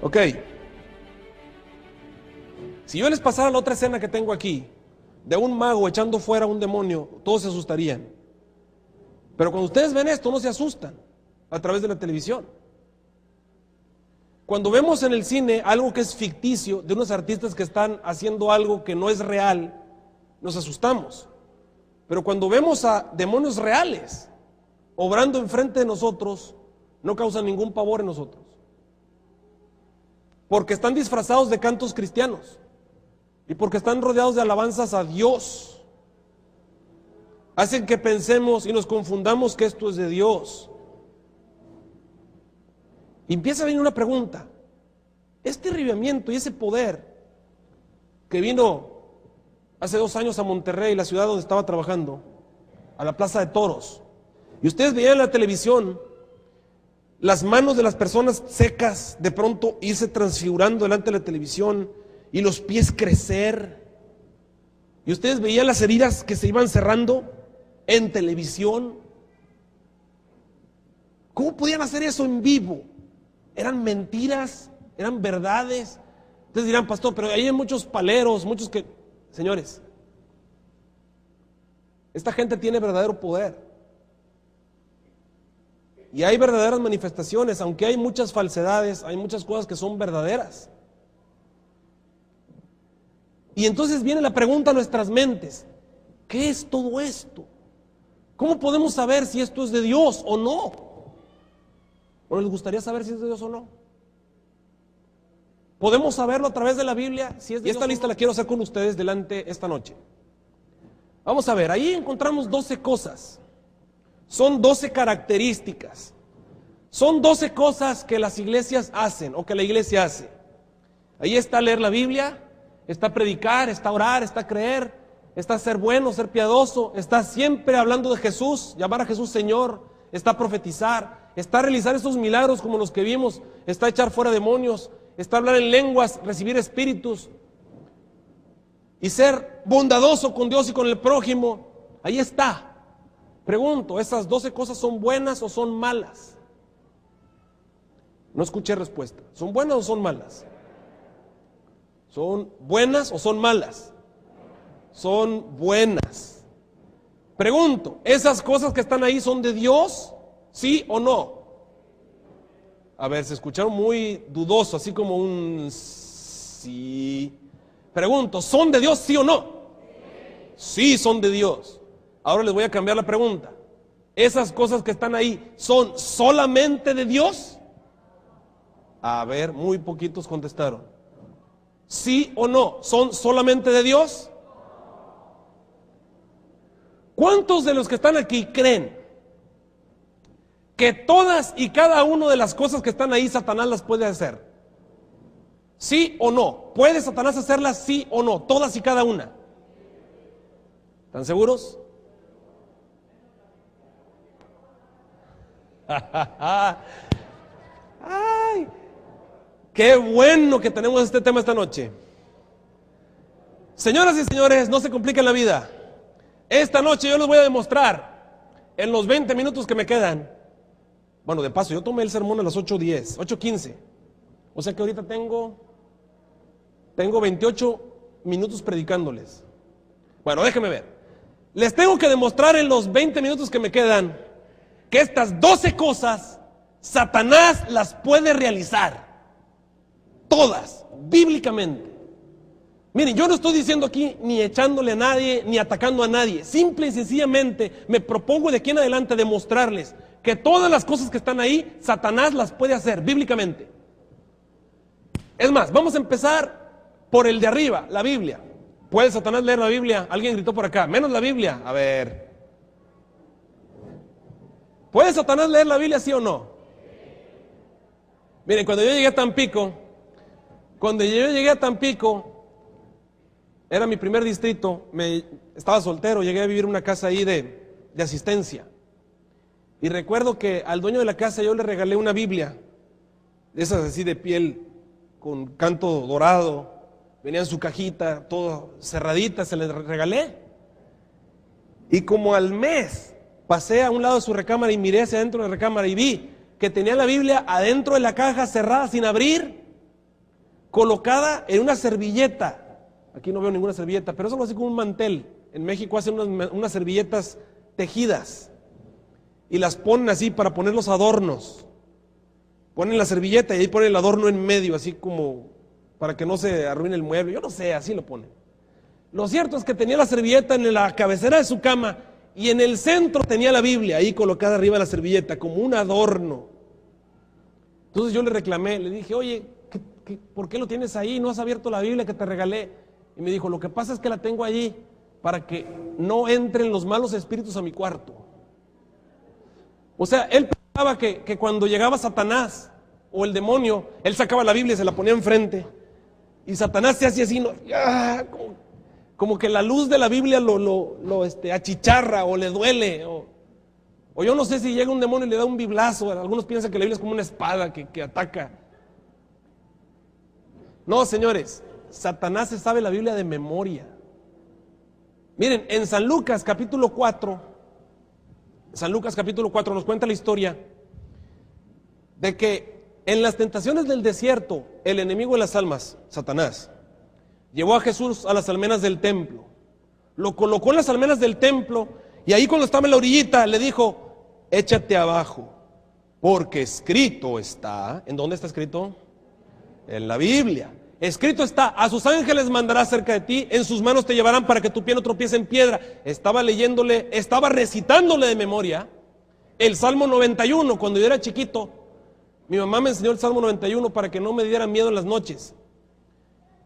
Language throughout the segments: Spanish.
Ok. Si yo les pasara la otra escena que tengo aquí, de un mago echando fuera a un demonio, todos se asustarían. Pero cuando ustedes ven esto, no se asustan a través de la televisión. Cuando vemos en el cine algo que es ficticio, de unos artistas que están haciendo algo que no es real, nos asustamos. Pero cuando vemos a demonios reales obrando enfrente de nosotros, no causan ningún pavor en nosotros. Porque están disfrazados de cantos cristianos y porque están rodeados de alabanzas a Dios. Hacen que pensemos y nos confundamos que esto es de Dios. Y empieza a venir una pregunta. Este avivamiento y ese poder que vino hace 2 años a Monterrey, la ciudad donde estaba trabajando, a la Plaza de Toros, y ustedes veían en la televisión las manos de las personas secas de pronto irse transfigurando delante de la televisión y los pies crecer, y ustedes veían las heridas que se iban cerrando en televisión. ¿Cómo podían hacer eso en vivo? ¿Eran mentiras? ¿Eran verdades? Ustedes dirán, pastor, pero ahí hay muchos paleros, muchos que... Señores, esta gente tiene verdadero poder. Y hay verdaderas manifestaciones, aunque hay muchas falsedades, hay muchas cosas que son verdaderas. Y entonces viene la pregunta a nuestras mentes, ¿qué es todo esto? ¿Cómo podemos saber si esto es de Dios o no? ¿O les gustaría saber si es de Dios o no? ¿Podemos saberlo a través de la Biblia? Si es de Dios. Y esta lista la quiero hacer con ustedes delante esta noche. Vamos a ver, ahí encontramos 12 cosas. Son 12 características. Son 12 cosas que las iglesias hacen o que la iglesia hace. Ahí está leer la Biblia, está predicar, está orar, está creer, está ser bueno, ser piadoso, está siempre hablando de Jesús, llamar a Jesús Señor, está profetizar, está realizar esos milagros como los que vimos, está echar fuera demonios, está hablar en lenguas, recibir espíritus y ser bondadoso con Dios y con el prójimo. Ahí está. Pregunto, ¿esas 12 cosas son buenas o son malas? No escuché respuesta. ¿Son buenas o son malas? ¿Son buenas o son malas? Son buenas. Pregunto, ¿esas cosas que están ahí son de Dios? ¿Sí o no? A ver, se escucharon muy dudosos, así como un sí. Pregunto, ¿son de Dios, sí o no? Sí, son de Dios. Ahora les voy a cambiar la pregunta. ¿Esas cosas que están ahí son solamente de Dios? A ver, muy poquitos contestaron. ¿Sí o no? ¿Son solamente de Dios? ¿Cuántos de los que están aquí creen que todas y cada una de las cosas que están ahí Satanás las puede hacer? ¿Sí o no? ¿Puede Satanás hacerlas sí o no? Todas y cada una. ¿Están seguros? ¡Ay! ¡Qué bueno que tenemos este tema esta noche! Señoras y señores, no se compliquen la vida. Esta noche yo les voy a demostrar, en los 20 minutos que me quedan. Bueno, de paso, yo tomé el sermón a las 8:10, 8:15. O sea que ahorita tengo 28 minutos predicándoles. Bueno, déjenme ver. Les tengo que demostrar en los 20 minutos que me quedan que estas 12 cosas Satanás las puede realizar. Todas, bíblicamente. Miren, yo no estoy diciendo aquí ni echándole a nadie, ni atacando a nadie. Simple y sencillamente me propongo de aquí en adelante demostrarles que todas las cosas que están ahí, Satanás las puede hacer bíblicamente. Es más, vamos a empezar por el de arriba, la Biblia. ¿Puede Satanás leer la Biblia? Alguien gritó por acá, menos la Biblia. A ver. ¿Puede Satanás leer la Biblia, sí o no? Miren, cuando yo llegué a Tampico, era mi primer distrito, estaba soltero, llegué a vivir en una casa ahí de asistencia. Y recuerdo que al dueño de la casa yo le regalé una Biblia, de esas así de piel, con canto dorado, venía en su cajita, todo cerradita, se le regalé. Y como al mes, pasé a un lado de su recámara y miré hacia adentro de la recámara y vi que tenía la Biblia adentro de la caja cerrada sin abrir. colocada en una servilleta. Aquí no veo ninguna servilleta, pero es algo así como un mantel. En México hacen unas servilletas tejidas y las ponen así para poner los adornos. Ponen la servilleta y ahí ponen el adorno en medio, así como para que no se arruine el mueble. Yo no sé, así lo ponen. Lo cierto es que tenía la servilleta en la cabecera de su cama y en el centro tenía la Biblia ahí colocada arriba de la servilleta como un adorno. Entonces yo le reclamé, le dije, oye, ¿por qué lo tienes ahí? ¿No has abierto la Biblia que te regalé? Y me dijo, lo que pasa es que la tengo allí para que no entren los malos espíritus a mi cuarto. O sea, él pensaba que cuando llegaba Satanás o el demonio, él sacaba la Biblia y se la ponía enfrente. Y Satanás se hacía así, ¿no? Como que la luz de la Biblia lo achicharra o le duele. O yo no sé si llega un demonio y le da un biblazo. Algunos piensan que la Biblia es como una espada que ataca. No, señores, Satanás se sabe la Biblia de memoria. Miren, en San Lucas capítulo 4, nos cuenta la historia de que en las tentaciones del desierto, el enemigo de las almas, Satanás, llevó a Jesús a las almenas del templo, lo colocó en las almenas del templo y ahí cuando estaba en la orillita le dijo, échate abajo, porque escrito está. ¿En dónde está escrito? En la Biblia. Escrito está, a sus ángeles mandará cerca de ti, en sus manos te llevarán para que tu pie no tropiece en piedra. Estaba recitándole de memoria el Salmo 91. Cuando yo era chiquito, mi mamá me enseñó el Salmo 91 para que no me diera miedo en las noches.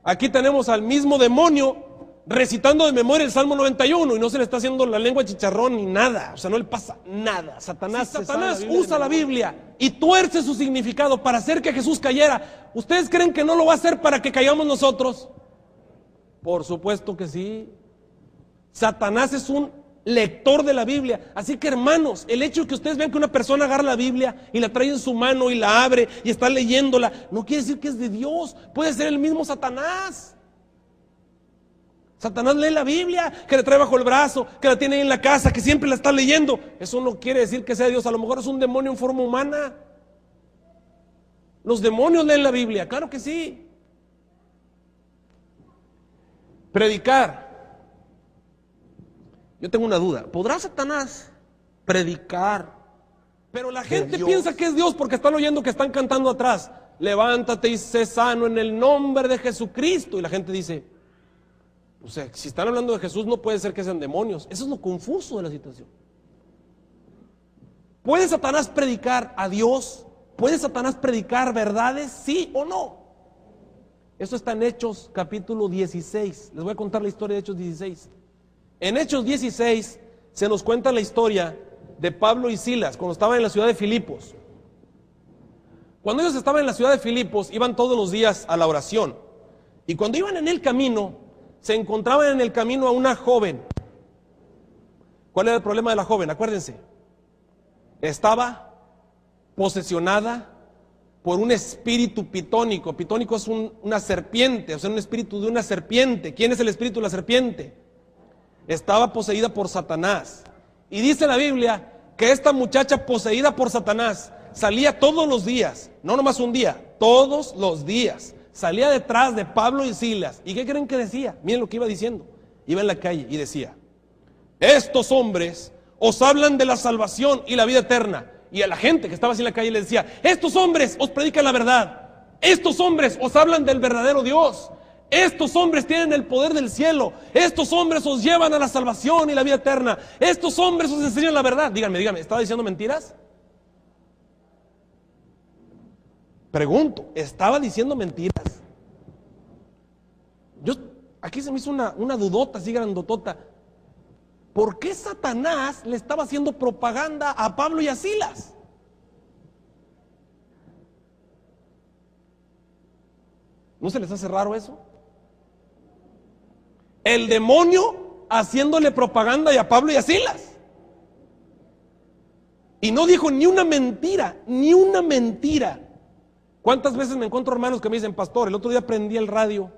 Aquí tenemos al mismo demonio recitando de memoria el Salmo 91 y no se le está haciendo la lengua chicharrón ni nada, o sea, no le pasa nada. Satanás usa la Biblia y tuerce su significado para hacer que Jesús cayera. ¿Ustedes creen que no lo va a hacer para que caigamos nosotros? Por supuesto que sí. Satanás es un lector de la Biblia. Así que, hermanos, el hecho de que ustedes vean que una persona agarra la Biblia y la trae en su mano y la abre y está leyéndola, no quiere decir que es de Dios. Puede ser el mismo Satanás. Satanás lee la Biblia, que la trae bajo el brazo, que la tiene ahí en la casa, que siempre la está leyendo. Eso no quiere decir que sea Dios. A lo mejor es un demonio en forma humana. Los demonios leen la Biblia, claro que sí. Predicar. Yo tengo una duda. ¿Podrá Satanás predicar? Pero la gente piensa que es Dios porque están oyendo que están cantando atrás. Levántate y sé sano en el nombre de Jesucristo. Y la gente dice, o sea, si están hablando de Jesús no puede ser que sean demonios. Eso es lo confuso de la situación. ¿Puede Satanás predicar a Dios? ¿Puede Satanás predicar verdades? ¿Sí o no? Esto está en Hechos capítulo 16. Les voy a contar la historia de Hechos 16. En Hechos 16 se nos cuenta la historia de Pablo y Silas cuando estaban en la ciudad de Filipos. Cuando ellos estaban en la ciudad de Filipos, iban todos los días a la oración. Y cuando iban en el camino, se encontraban en el camino a una joven. ¿Cuál era el problema de la joven? Acuérdense. Estaba posesionada por un espíritu pitónico. Pitónico es una serpiente, o sea, un espíritu de una serpiente. ¿Quién es el espíritu de la serpiente? Estaba poseída por Satanás. Y dice la Biblia que esta muchacha poseída por Satanás salía todos los días, no nomás un día, todos los días. Salía detrás de Pablo y Silas. ¿Y qué creen que decía? Miren lo que iba diciendo. Iba en la calle y decía, estos hombres os hablan de la salvación y la vida eterna. Y a la gente que estaba así en la calle le decía, estos hombres os predican la verdad. Estos hombres os hablan del verdadero Dios. Estos hombres tienen el poder del cielo. Estos hombres os llevan a la salvación y la vida eterna. Estos hombres os enseñan la verdad. Díganme, ¿estaba diciendo mentiras? Pregunto, ¿estaba diciendo mentiras? Aquí se me hizo una dudota así grandotota. ¿Por qué Satanás le estaba haciendo propaganda a Pablo y a Silas? ¿No se les hace raro eso? El demonio haciéndole propaganda a Pablo y a Silas. Y no dijo ni una mentira, ni una mentira. ¿Cuántas veces me encuentro hermanos que me dicen, pastor, el otro día prendí el radio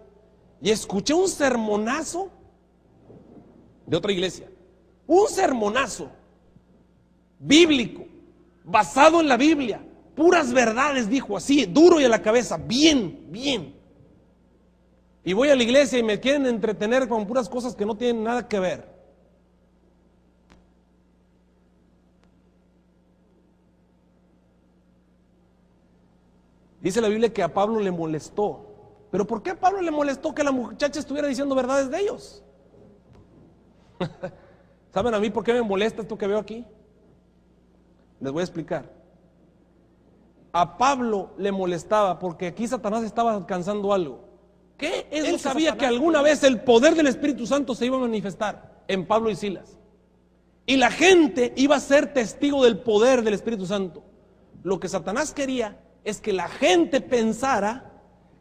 y escuché un sermonazo de otra iglesia? Un sermonazo bíblico, basado en la Biblia, puras verdades, dijo así, duro y a la cabeza, bien, bien. Y voy a la iglesia y me quieren entretener con puras cosas que no tienen nada que ver. Dice la Biblia que a Pablo le molestó. ¿Pero por qué a Pablo le molestó que la muchacha estuviera diciendo verdades de ellos? ¿Saben a mí por qué me molesta esto que veo aquí? Les voy a explicar. A Pablo le molestaba porque aquí Satanás estaba alcanzando algo. ¿Qué es? Él sabía que alguna vez el poder del Espíritu Santo se iba a manifestar en Pablo y Silas. Y la gente iba a ser testigo del poder del Espíritu Santo. Lo que Satanás quería es que la gente pensara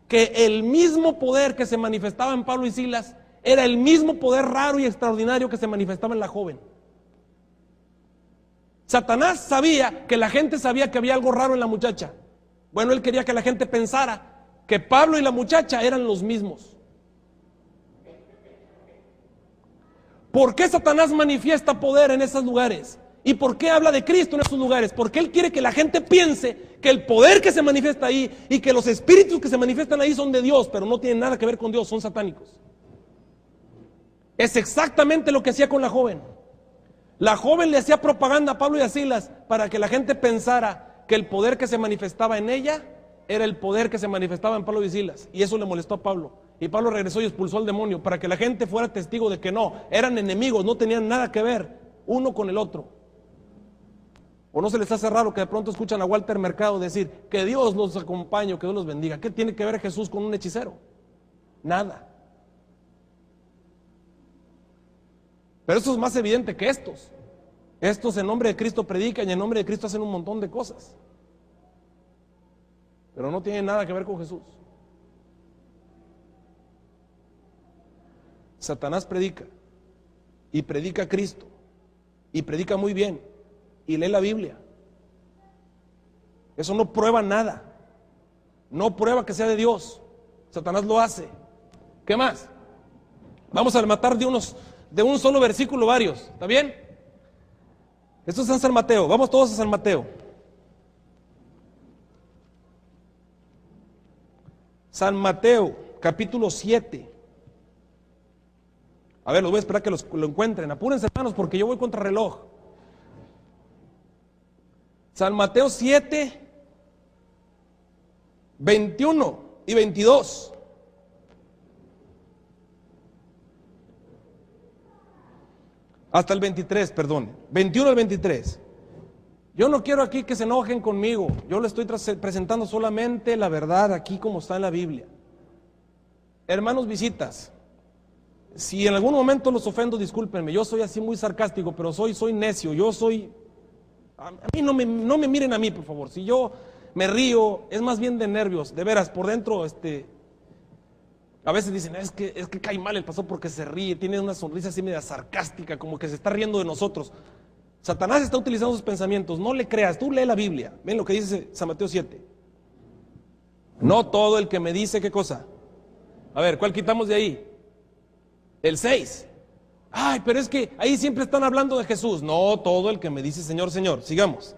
que el mismo poder que se manifestaba en Pablo y Silas era el mismo poder raro y extraordinario que se manifestaba en la joven. Satanás sabía que la gente sabía que había algo raro en la muchacha. Bueno, él quería que la gente pensara que Pablo y la muchacha eran los mismos. ¿Por qué Satanás manifiesta poder en esos lugares? ¿Y por qué habla de Cristo en esos lugares? Porque él quiere que la gente piense que el poder que se manifiesta ahí y que los espíritus que se manifiestan ahí son de Dios, pero no tienen nada que ver con Dios, son satánicos. Es exactamente lo que hacía con la joven. La joven le hacía propaganda a Pablo y a Silas para que la gente pensara que el poder que se manifestaba en ella era el poder que se manifestaba en Pablo y Silas. Y eso le molestó a Pablo. Y Pablo regresó y expulsó al demonio para que la gente fuera testigo de que no, eran enemigos, no tenían nada que ver uno con el otro. ¿O no se les hace raro que de pronto escuchan a Walter Mercado decir que Dios los acompañe, que Dios los bendiga? ¿Qué tiene que ver Jesús con un hechicero? Nada. Pero eso es más evidente que estos. Estos en nombre de Cristo predican y en nombre de Cristo hacen un montón de cosas. Pero no tienen nada que ver con Jesús. Satanás predica y predica a Cristo y predica muy bien y lee la Biblia. Eso no prueba nada. No prueba que sea de Dios. Satanás lo hace. ¿Qué más? Vamos a matar de un solo versículo varios. ¿Está bien? Esto es en San Mateo. Vamos todos a San Mateo. San Mateo, capítulo 7. A ver, los voy a esperar que lo encuentren. Apúrense, hermanos, porque yo voy contra reloj. San Mateo 7, 21 y 22. Hasta el 23, perdón. 21 al 23. Yo no quiero aquí que se enojen conmigo. Yo le estoy presentando solamente la verdad aquí como está en la Biblia. Hermanos visitas, si en algún momento los ofendo, discúlpenme. Yo soy así muy sarcástico, pero soy necio. A mí no me miren a mí, por favor. Si yo me río, es más bien de nervios. De veras, por dentro, a veces dicen, es que cae mal el pastor porque se ríe, tiene una sonrisa así media sarcástica, como que se está riendo de nosotros. Satanás está utilizando sus pensamientos, no le creas, tú lee la Biblia. Ven lo que dice San Mateo 7. No todo el que me dice, ¿qué cosa? A ver, ¿cuál quitamos de ahí? El 6. Ay, pero es que ahí siempre están hablando de Jesús. No todo el que me dice Señor, Señor. Sigamos.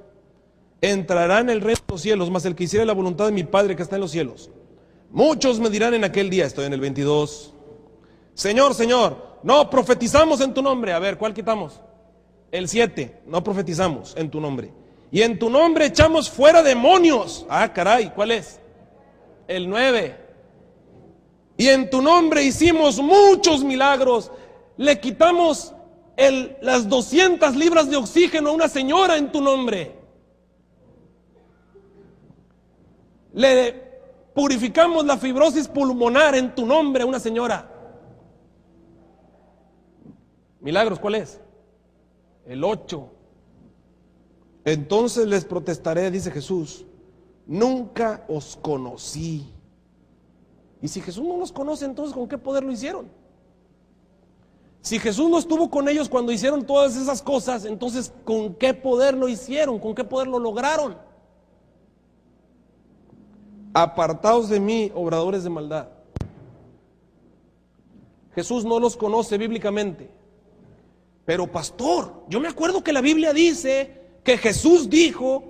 Entrará en el reino de los cielos, mas el que hiciera la voluntad de mi Padre que está en los cielos. Muchos me dirán en aquel día, estoy en el 22, Señor, Señor, no profetizamos en tu nombre. A ver, ¿cuál quitamos? El 7, no profetizamos en tu nombre. Y en tu nombre echamos fuera demonios. Ah, caray, ¿cuál es? El 9. Y en tu nombre hicimos muchos milagros. Le quitamos las 200 libras de oxígeno a una señora en tu nombre. Le purificamos la fibrosis pulmonar en tu nombre a una señora. Milagros, ¿cuál es? El 8. Entonces les protestaré, dice Jesús, nunca os conocí. Y si Jesús no los conoce, entonces ¿con qué poder lo hicieron? Si Jesús no estuvo con ellos cuando hicieron todas esas cosas, entonces ¿con qué poder lo hicieron? ¿Con qué poder lo lograron? Apartaos de mí, obradores de maldad. Jesús no los conoce bíblicamente. Pero pastor, yo me acuerdo que la Biblia dice que Jesús dijo,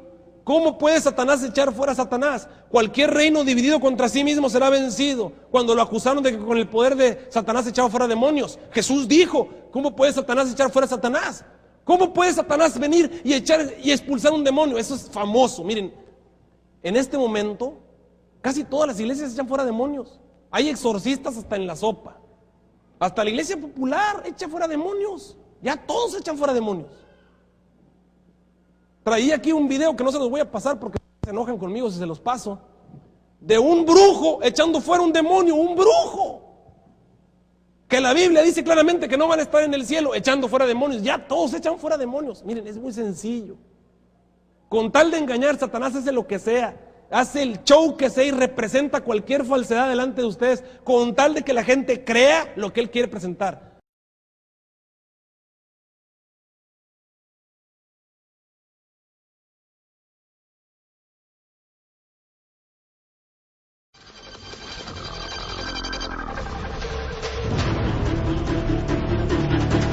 ¿Cómo puede Satanás echar fuera a Satanás? Cualquier reino dividido contra sí mismo será vencido. Cuando lo acusaron de que con el poder de Satanás echaba fuera demonios, Jesús dijo, ¿cómo puede Satanás echar fuera a Satanás? ¿Cómo puede Satanás venir y echar y expulsar un demonio? Eso es famoso. Miren, en este momento, casi todas las iglesias echan fuera demonios. Hay exorcistas hasta en la sopa. Hasta la iglesia popular echa fuera demonios. Ya todos echan fuera demonios. Traía aquí un video que no se los voy a pasar porque se enojan conmigo si se los paso. De un brujo echando fuera un demonio, un brujo. Que la Biblia dice claramente que no van a estar en el cielo echando fuera demonios. Ya todos echan fuera demonios. Miren, es muy sencillo. Con tal de engañar, Satanás hace lo que sea. Hace el show que sea y representa cualquier falsedad delante de ustedes. Con tal de que la gente crea lo que él quiere presentar.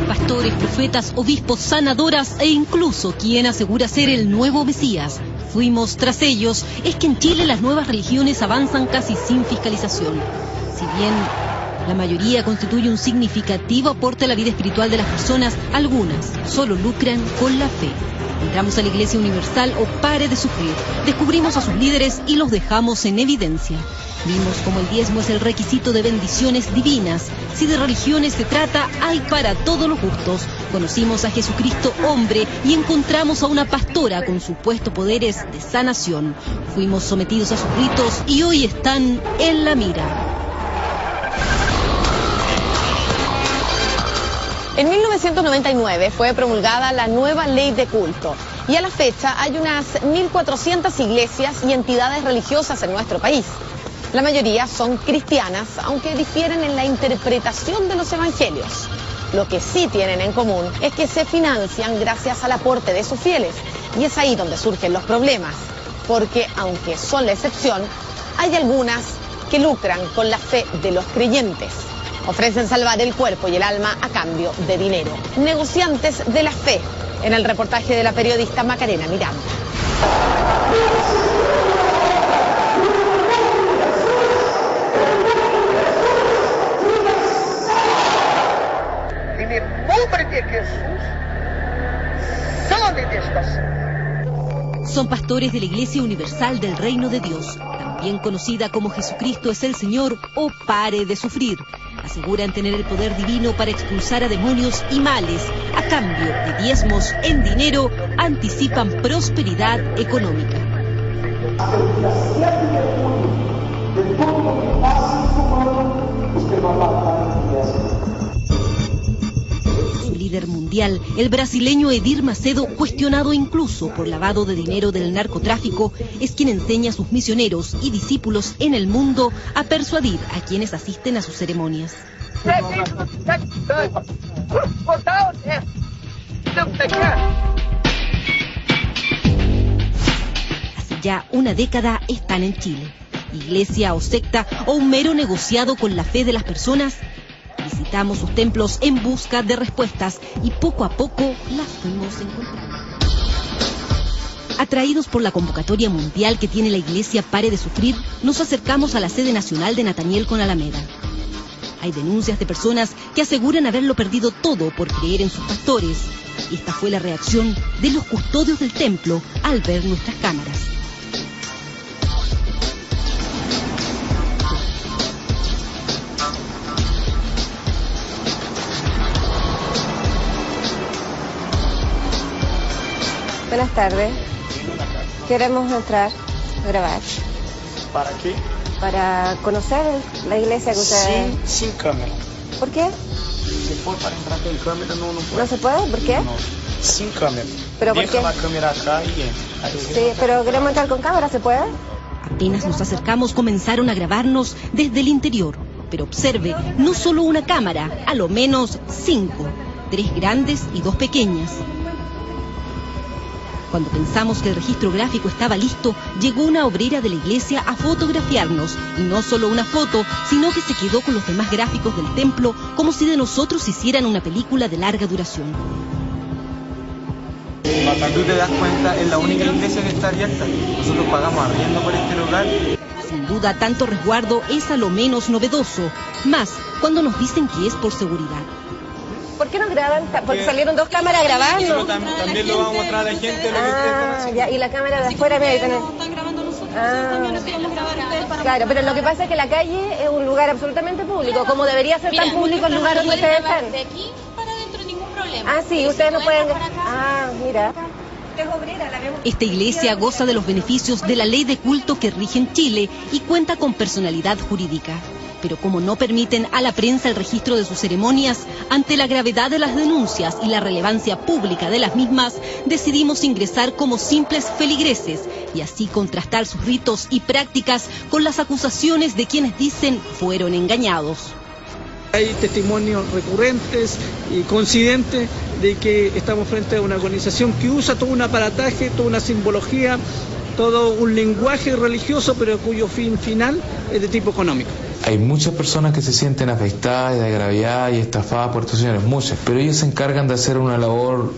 Pastores, profetas, obispos, sanadoras e incluso quien asegura ser el nuevo Mesías. Fuimos tras ellos. Es que en Chile las nuevas religiones avanzan casi sin fiscalización. Si bien la mayoría constituye un significativo aporte a la vida espiritual de las personas, algunas solo lucran con la fe. Entramos a la Iglesia Universal o Pare de Sufrir. Descubrimos a sus líderes y los dejamos en evidencia. Vimos cómo el diezmo es el requisito de bendiciones divinas. Si de religiones se trata, hay para todos los gustos. Conocimos a Jesucristo hombre y encontramos a una pastora con supuestos poderes de sanación. Fuimos sometidos a sus ritos y hoy están en la mira. En 1999 fue promulgada la nueva ley de culto y a la fecha hay unas 1.400 iglesias y entidades religiosas en nuestro país. La mayoría son cristianas, aunque difieren en la interpretación de los evangelios. Lo que sí tienen en común es que se financian gracias al aporte de sus fieles, y es ahí donde surgen los problemas, porque aunque son la excepción, hay algunas que lucran con la fe de los creyentes. Ofrecen salvar el cuerpo y el alma a cambio de dinero. Negociantes de la fe, en el reportaje de la periodista Macarena Miranda. En el nombre de Jesús, sale de esta sala. Son pastores de la Iglesia Universal del Reino de Dios, también conocida como Jesucristo es el Señor o Pare de Sufrir. Aseguran tener el poder divino para expulsar a demonios y males. A cambio de diezmos en dinero, anticipan prosperidad económica. Su líder mundial, el brasileño Edir Macedo, cuestionado incluso por lavado de dinero del narcotráfico, es quien enseña a sus misioneros y discípulos en el mundo a persuadir a quienes asisten a sus ceremonias. Hace ya una década están en Chile. Iglesia o secta o un mero negociado con la fe de las personas. Visitamos sus templos en busca de respuestas y poco a poco las fuimos encontrando. Atraídos por la convocatoria mundial que tiene la Iglesia Pare de Sufrir, nos acercamos a la sede nacional de Nataniel con Alameda. Hay denuncias de personas que aseguran haberlo perdido todo por creer en sus pastores. Y esta fue la reacción de los custodios del templo al ver nuestras cámaras. Buenas tardes. Queremos entrar a grabar. ¿Para qué? Para conocer la iglesia que ustedes... Sin cámara. ¿Por qué? Se for para entrar con cámara, no puede. ¿No se puede? ¿Por qué? No, sin cámara. ¿Pero por Deja qué? la cámara acá y entra. Sí, pero queremos entrar con cámara, ¿se puede? Apenas nos acercamos, comenzaron a grabarnos desde el interior. Pero observe, no solo una cámara, a lo menos 5. 3 grandes y 2 pequeñas. Cuando pensamos que el registro gráfico estaba listo, llegó una obrera de la iglesia a fotografiarnos. Y no solo una foto, sino que se quedó con los demás gráficos del templo, como si de nosotros hicieran una película de larga duración. Si tú te das cuenta, es la única iglesia que está abierta. Nosotros pagamos arriendo por este local. Sin duda, tanto resguardo es a lo menos novedoso, más cuando nos dicen que es por seguridad. ¿Por qué no graban? Porque salieron 2 cámaras grabando. Pero también lo vamos a mostrar a la gente. Lo que ustedes están Ya, y la cámara de afuera me están grabando nosotros, también nos queremos grabar ustedes para... Claro, pero lo que pasa es que la calle es un lugar absolutamente público, como debería ser tan público el lugar donde ustedes están. De aquí para adentro ningún problema. Ah, sí, ustedes no pueden... mira. Esta iglesia goza de los beneficios de la ley de culto que rige en Chile y cuenta con personalidad jurídica. Pero como no permiten a la prensa el registro de sus ceremonias, ante la gravedad de las denuncias y la relevancia pública de las mismas, decidimos ingresar como simples feligreses y así contrastar sus ritos y prácticas con las acusaciones de quienes dicen fueron engañados. Hay testimonios recurrentes y coincidentes de que estamos frente a una organización que usa todo un aparataje, toda una simbología, todo un lenguaje religioso, pero cuyo fin final es de tipo económico. Hay muchas personas que se sienten afectadas y agraviadas y estafadas por estos señores, muchas, pero ellos se encargan de hacer una labor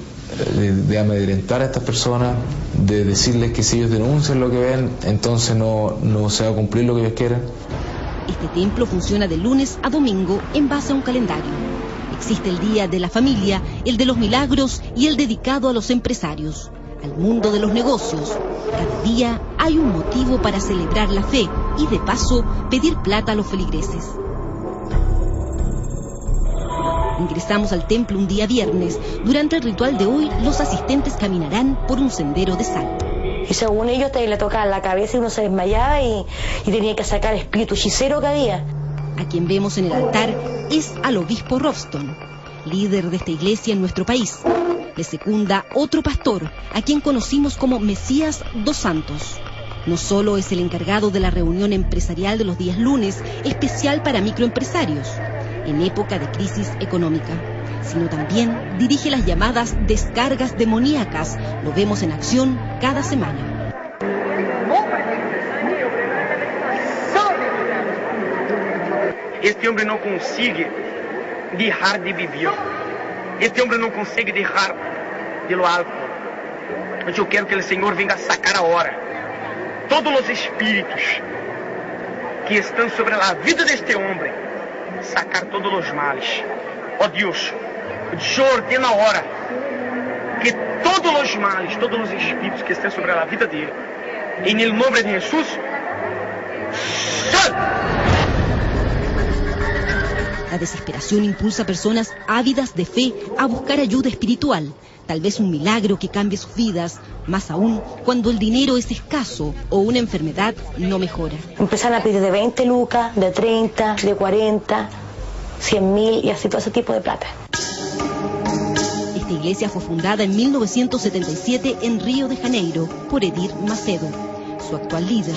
de amedrentar a estas personas, de decirles que si ellos denuncian lo que ven, entonces no se va a cumplir lo que ellos quieren. Este templo funciona de lunes a domingo en base a un calendario. Existe el Día de la Familia, el de los Milagros y el dedicado a los empresarios, al mundo de los negocios. Cada día hay un motivo para celebrar la fe y de paso pedir plata a los feligreses. Ingresamos al templo un día viernes. Durante el ritual de hoy, los asistentes caminarán por un sendero de sal. Y según ellos le tocaban la cabeza y uno se desmayaba y tenía que sacar el espíritu hechicero que había. A quien vemos en el altar es al obispo Rofston, líder de esta iglesia en nuestro país. Le secunda otro pastor, a quien conocimos como Mesías dos Santos. No solo es el encargado de la reunión empresarial de los días lunes, especial para microempresarios, en época de crisis económica, sino también dirige las llamadas descargas demoníacas. Lo vemos en acción cada semana. Este hombre no consigue dejar de vivir. Este hombre no consigue dejar de lo álcool. Yo quiero que el Señor venga a sacar ahora todos los espíritus que están sobre la vida de este hombre, sacar todos los males. Oh Dios, yo ordeno ahora que todos los males, todos los espíritus que estén sobre la vida de él, en el nombre de Jesús, ¡sal! La desesperación impulsa a personas ávidas de fe a buscar ayuda espiritual, tal vez un milagro que cambie sus vidas, más aún cuando el dinero es escaso o una enfermedad no mejora. Empezaron a pedir de 20 lucas, de 30, de 40, 100.000 y así todo ese tipo de plata. Esta iglesia fue fundada en 1977 en Río de Janeiro por Edir Macedo, su actual líder.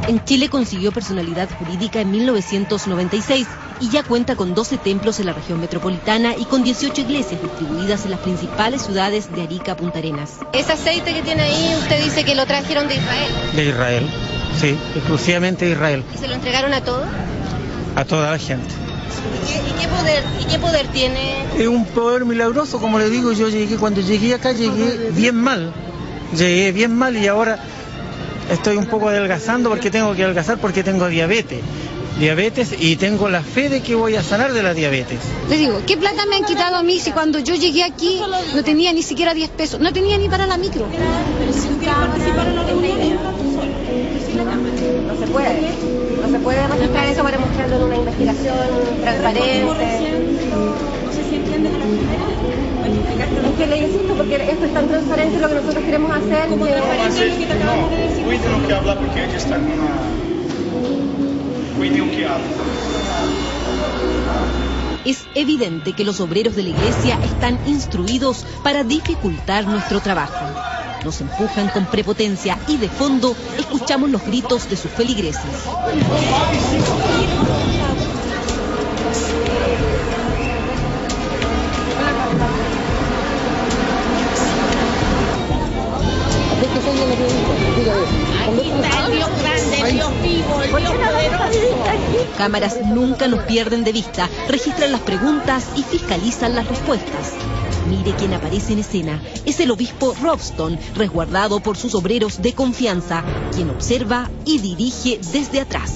En Chile consiguió personalidad jurídica en 1996 y ya cuenta con 12 templos en la región metropolitana y con 18 iglesias distribuidas en las principales ciudades de Arica a Punta Arenas. Ese aceite que tiene ahí, usted dice que lo trajeron de Israel. De Israel, sí, exclusivamente de Israel. ¿Y se lo entregaron a todos? A toda la gente. ¿Y qué poder tiene? Es un poder milagroso, como le digo, cuando llegué acá llegué bien mal y ahora estoy un poco adelgazando porque tengo que adelgazar porque tengo diabetes y tengo la fe de que voy a sanar de la diabetes. Les digo, ¿qué plata me han quitado a mí si cuando yo llegué aquí no tenía ni siquiera 10 pesos? No tenía ni para la micro. Pero si tú quieres participar en la reunión, No se puede registrar eso para mostrarlo en una investigación transparente. No sé si entiendes a la primera. Es que le insisto, porque esto es tan transparente lo que nosotros queremos hacer. Como transparente lo que te acabamos de decir. Cuiden lo que habla porque ella está con una... Cuiden lo que habla. Es evidente que los obreros de la iglesia están instruidos para dificultar nuestro trabajo. Nos empujan con prepotencia y de fondo escuchamos los gritos de sus feligreses. Aquí está el Dios grande, el Dios vivo, el Dios poderoso. cámaras nunca nos pierden de vista, registran las preguntas y fiscalizan las respuestas. Mire quién aparece en escena. Es el obispo Robston, resguardado por sus obreros de confianza, quien observa y dirige desde atrás.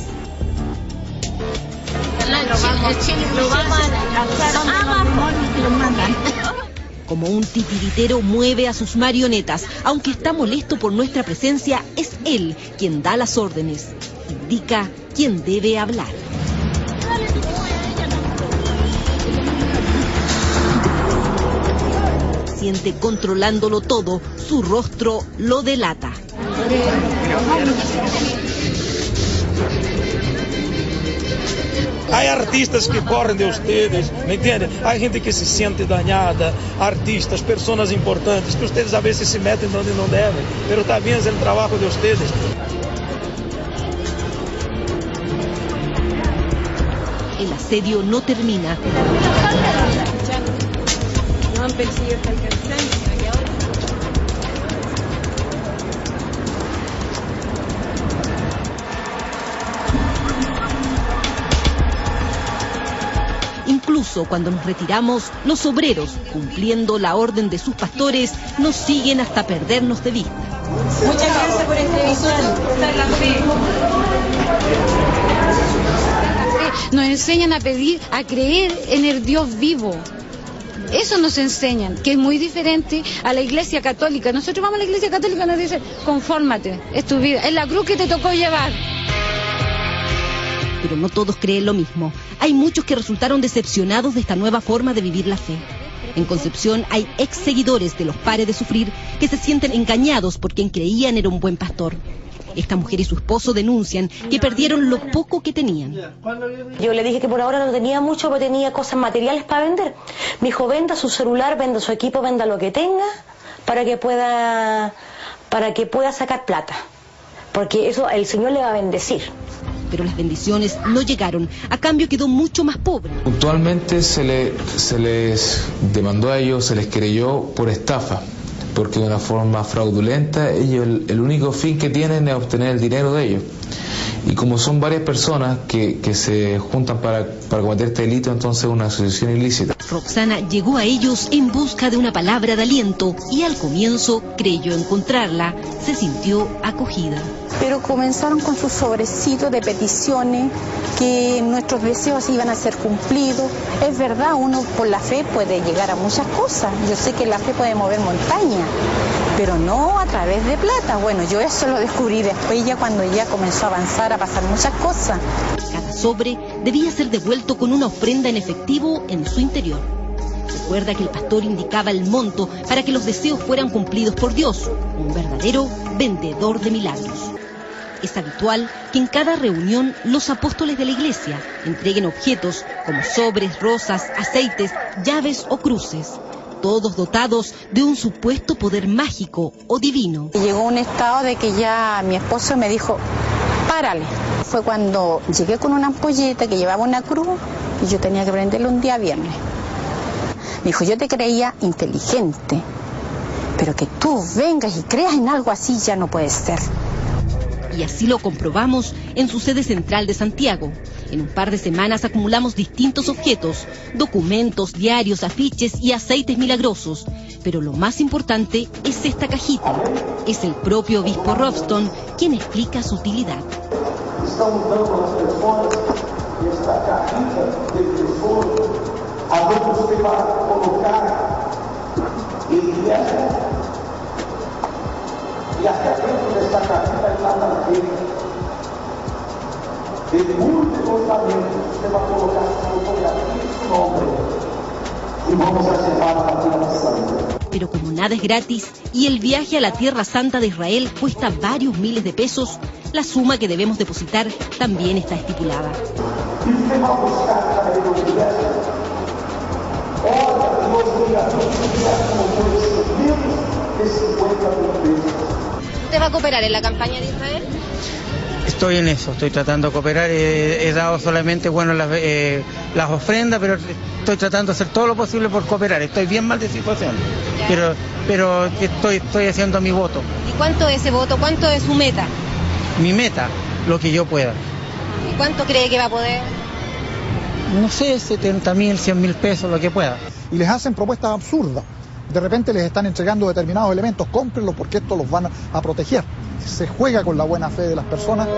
Como un titiritero mueve a sus marionetas. Aunque está molesto por nuestra presencia, es él quien da las órdenes. Indica quién debe hablar. Siente controlándolo todo, su rostro lo delata. Hay artistas que corren de ustedes, ¿me entienden? Hay gente que se siente dañada, artistas, personas importantes, que ustedes a veces se meten donde no deben, pero también es el trabajo de ustedes. El asedio no termina. Incluso cuando nos retiramos, los obreros, cumpliendo la orden de sus pastores, nos siguen hasta perdernos de vista. Muchas gracias por entrevistarnos. Nos enseñan a pedir, a creer en el Dios vivo. Eso nos enseñan, que es muy diferente a la Iglesia Católica. Nosotros vamos a la Iglesia Católica y nos dicen, confórmate, es tu vida, es la cruz que te tocó llevar. Pero no todos creen lo mismo. Hay muchos que resultaron decepcionados de esta nueva forma de vivir la fe. En Concepción hay ex seguidores de los Pares de Sufrir que se sienten engañados por quien creían era un buen pastor. Esta mujer y su esposo denuncian que perdieron lo poco que tenían. Yo le dije que por ahora no tenía mucho, pero tenía cosas materiales para vender. Me dijo, venda su celular, venda su equipo, venda lo que tenga para que pueda sacar plata. Porque eso el Señor le va a bendecir. Pero las bendiciones no llegaron. A cambio quedó mucho más pobre. Puntualmente se les demandó a ellos, se les querelló por estafa. Porque de una forma fraudulenta ellos el único fin que tienen es obtener el dinero de ellos. Y como son varias personas que se juntan para cometer este delito, entonces es una asociación ilícita. Roxana llegó a ellos en busca de una palabra de aliento y al comienzo creyó encontrarla, se sintió acogida. Pero comenzaron con sus sobrecitos de peticiones, que nuestros deseos iban a ser cumplidos. Es verdad, uno por la fe puede llegar a muchas cosas. Yo sé que la fe puede mover montañas, pero no a través de plata. Bueno, yo eso lo descubrí después, ya cuando ella comenzó a avanzar, a pasar muchas cosas. Cada sobre debía ser devuelto con una ofrenda en efectivo en su interior. Recuerda que el pastor indicaba el monto para que los deseos fueran cumplidos por Dios, un verdadero vendedor de milagros. Es habitual que en cada reunión los apóstoles de la iglesia entreguen objetos como sobres, rosas, aceites, llaves o cruces, todos dotados de un supuesto poder mágico o divino. Llegó un estado de que ya mi esposo me dijo, párale. Fue cuando llegué con una ampolleta que llevaba una cruz y yo tenía que prenderlo un día viernes. Me dijo, yo te creía inteligente, pero que tú vengas y creas en algo así ya no puede ser. Y así lo comprobamos en su sede central de Santiago. En un par de semanas acumulamos distintos objetos, documentos, diarios, afiches y aceites milagrosos. Pero lo más importante es esta cajita. Es el propio obispo Robston quien explica su utilidad. Estamos dando a las personas esta cajita de tesoro, a donde usted va a colocar el diezmo. Y hasta dentro de esta cajita hay una de multicolosamente usted va a colocar su fotografía y su nombre. Y vamos a llevar a la Tierra Santa. Pero como nada es gratis y el viaje a la Tierra Santa de Israel cuesta varios miles de pesos, la suma que debemos depositar también está estipulada. Y usted va a buscar para el universo. Ahora Dios voy a multiplicar como puede ser menos de 50 mil pesos. ¿Usted va a cooperar en la campaña de Israel? Estoy en eso, estoy tratando de cooperar. He dado solamente las ofrendas, pero estoy tratando de hacer todo lo posible por cooperar. Estoy bien mal de situación, pero estoy haciendo mi voto. ¿Y cuánto es ese voto? ¿Cuánto es su meta? Mi meta, lo que yo pueda. ¿Y cuánto cree que va a poder? No sé, 70.000, 100.000 pesos, lo que pueda. Y les hacen propuestas absurdas. De repente les están entregando determinados elementos, cómprenlos porque estos los van a proteger. Se juega con la buena fe de las personas.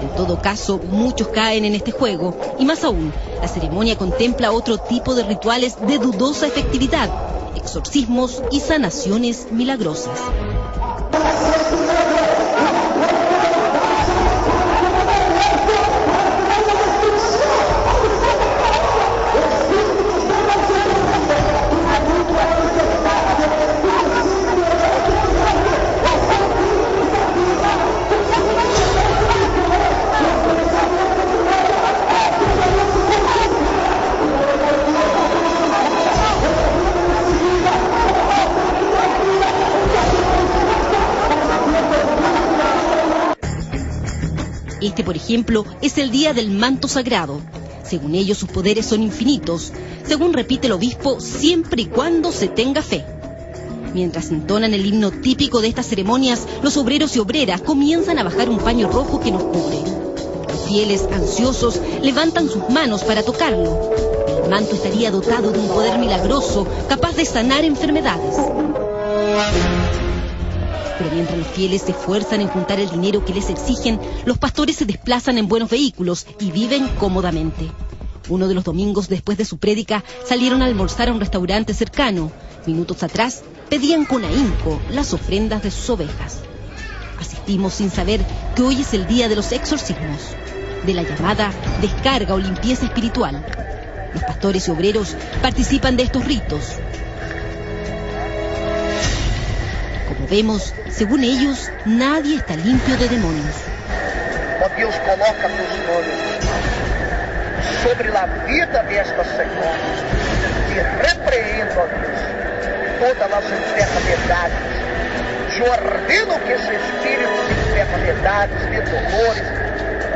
En todo caso, muchos caen en este juego, y más aún, la ceremonia contempla otro tipo de rituales de dudosa efectividad, exorcismos y sanaciones milagrosas. Este, por ejemplo, es el día del manto sagrado. Según ellos, sus poderes son infinitos, según repite el obispo, siempre y cuando se tenga fe. Mientras entonan el himno típico de estas ceremonias, los obreros y obreras comienzan a bajar un paño rojo que nos cubre. Los fieles, ansiosos, levantan sus manos para tocarlo. El manto estaría dotado de un poder milagroso, capaz de sanar enfermedades. Pero mientras los fieles se esfuerzan en juntar el dinero que les exigen, los pastores se desplazan en buenos vehículos y viven cómodamente. Uno de los domingos después de su prédica salieron a almorzar a un restaurante cercano. Minutos atrás pedían con ahínco las ofrendas de sus ovejas. Asistimos sin saber que hoy es el día de los exorcismos, de la llamada descarga o limpieza espiritual. Los pastores y obreros participan de estos ritos. Como vemos, según ellos, nadie está limpio de demonios. Ó Deus, coloca tus manos sobre la vida destas senhoras e repreendo, ó Deus, todas as enfermedades. Eu ordeno que esse espírito de enfermedades, de dolores,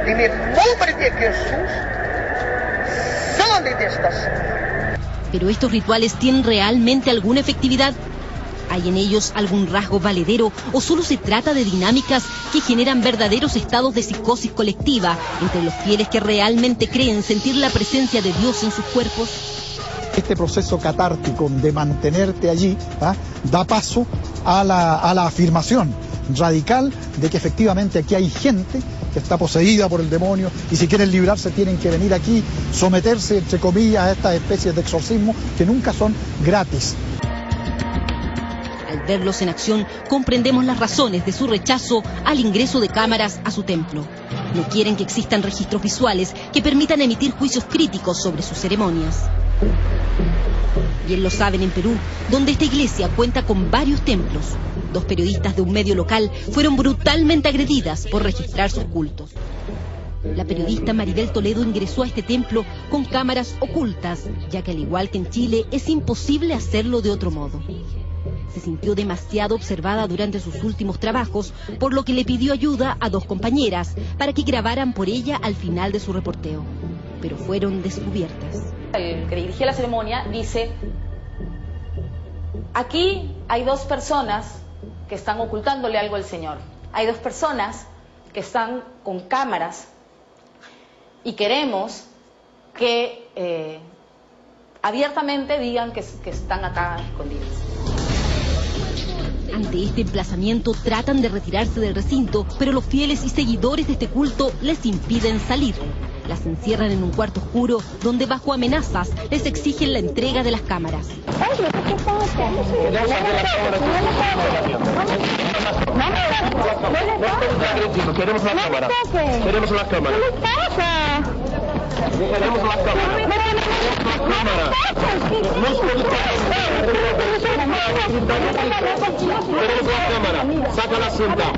em nome de Jesús, sale desta senhora. ¿Pero estos rituales tienen realmente alguna efectividad? ¿Hay en ellos algún rasgo valedero o solo se trata de dinámicas que generan verdaderos estados de psicosis colectiva entre los fieles que realmente creen sentir la presencia de Dios en sus cuerpos? Este proceso catártico de mantenerte allí da paso a la afirmación radical de que efectivamente aquí hay gente que está poseída por el demonio y si quieren librarse tienen que venir aquí, someterse, entre comillas, a estas especies de exorcismo que nunca son gratis. Al verlos en acción, comprendemos las razones de su rechazo al ingreso de cámaras a su templo. No quieren que existan registros visuales que permitan emitir juicios críticos sobre sus ceremonias. Bien lo saben en Perú, donde esta iglesia cuenta con varios templos. 2 periodistas de un medio local fueron brutalmente agredidas por registrar sus cultos. La periodista Maribel Toledo ingresó a este templo con cámaras ocultas, ya que al igual que en Chile es imposible hacerlo de otro modo. Se sintió demasiado observada durante sus últimos trabajos, por lo que le pidió ayuda a 2 compañeras para que grabaran por ella al final de su reporteo. Pero fueron descubiertas. El que dirigía la ceremonia dice: aquí hay 2 personas que están ocultándole algo al Señor. Hay 2 personas que están con cámaras y queremos que abiertamente digan que están acá escondidas. Ante este emplazamiento tratan de retirarse del recinto, pero los fieles y seguidores de este culto les impiden salir. Las encierran en un cuarto oscuro donde bajo amenazas les exigen la entrega de las cámaras. Queremos la cámara. Queremos la cámara. Queremos la cámara. Queremos la cámara. Saca la cinta.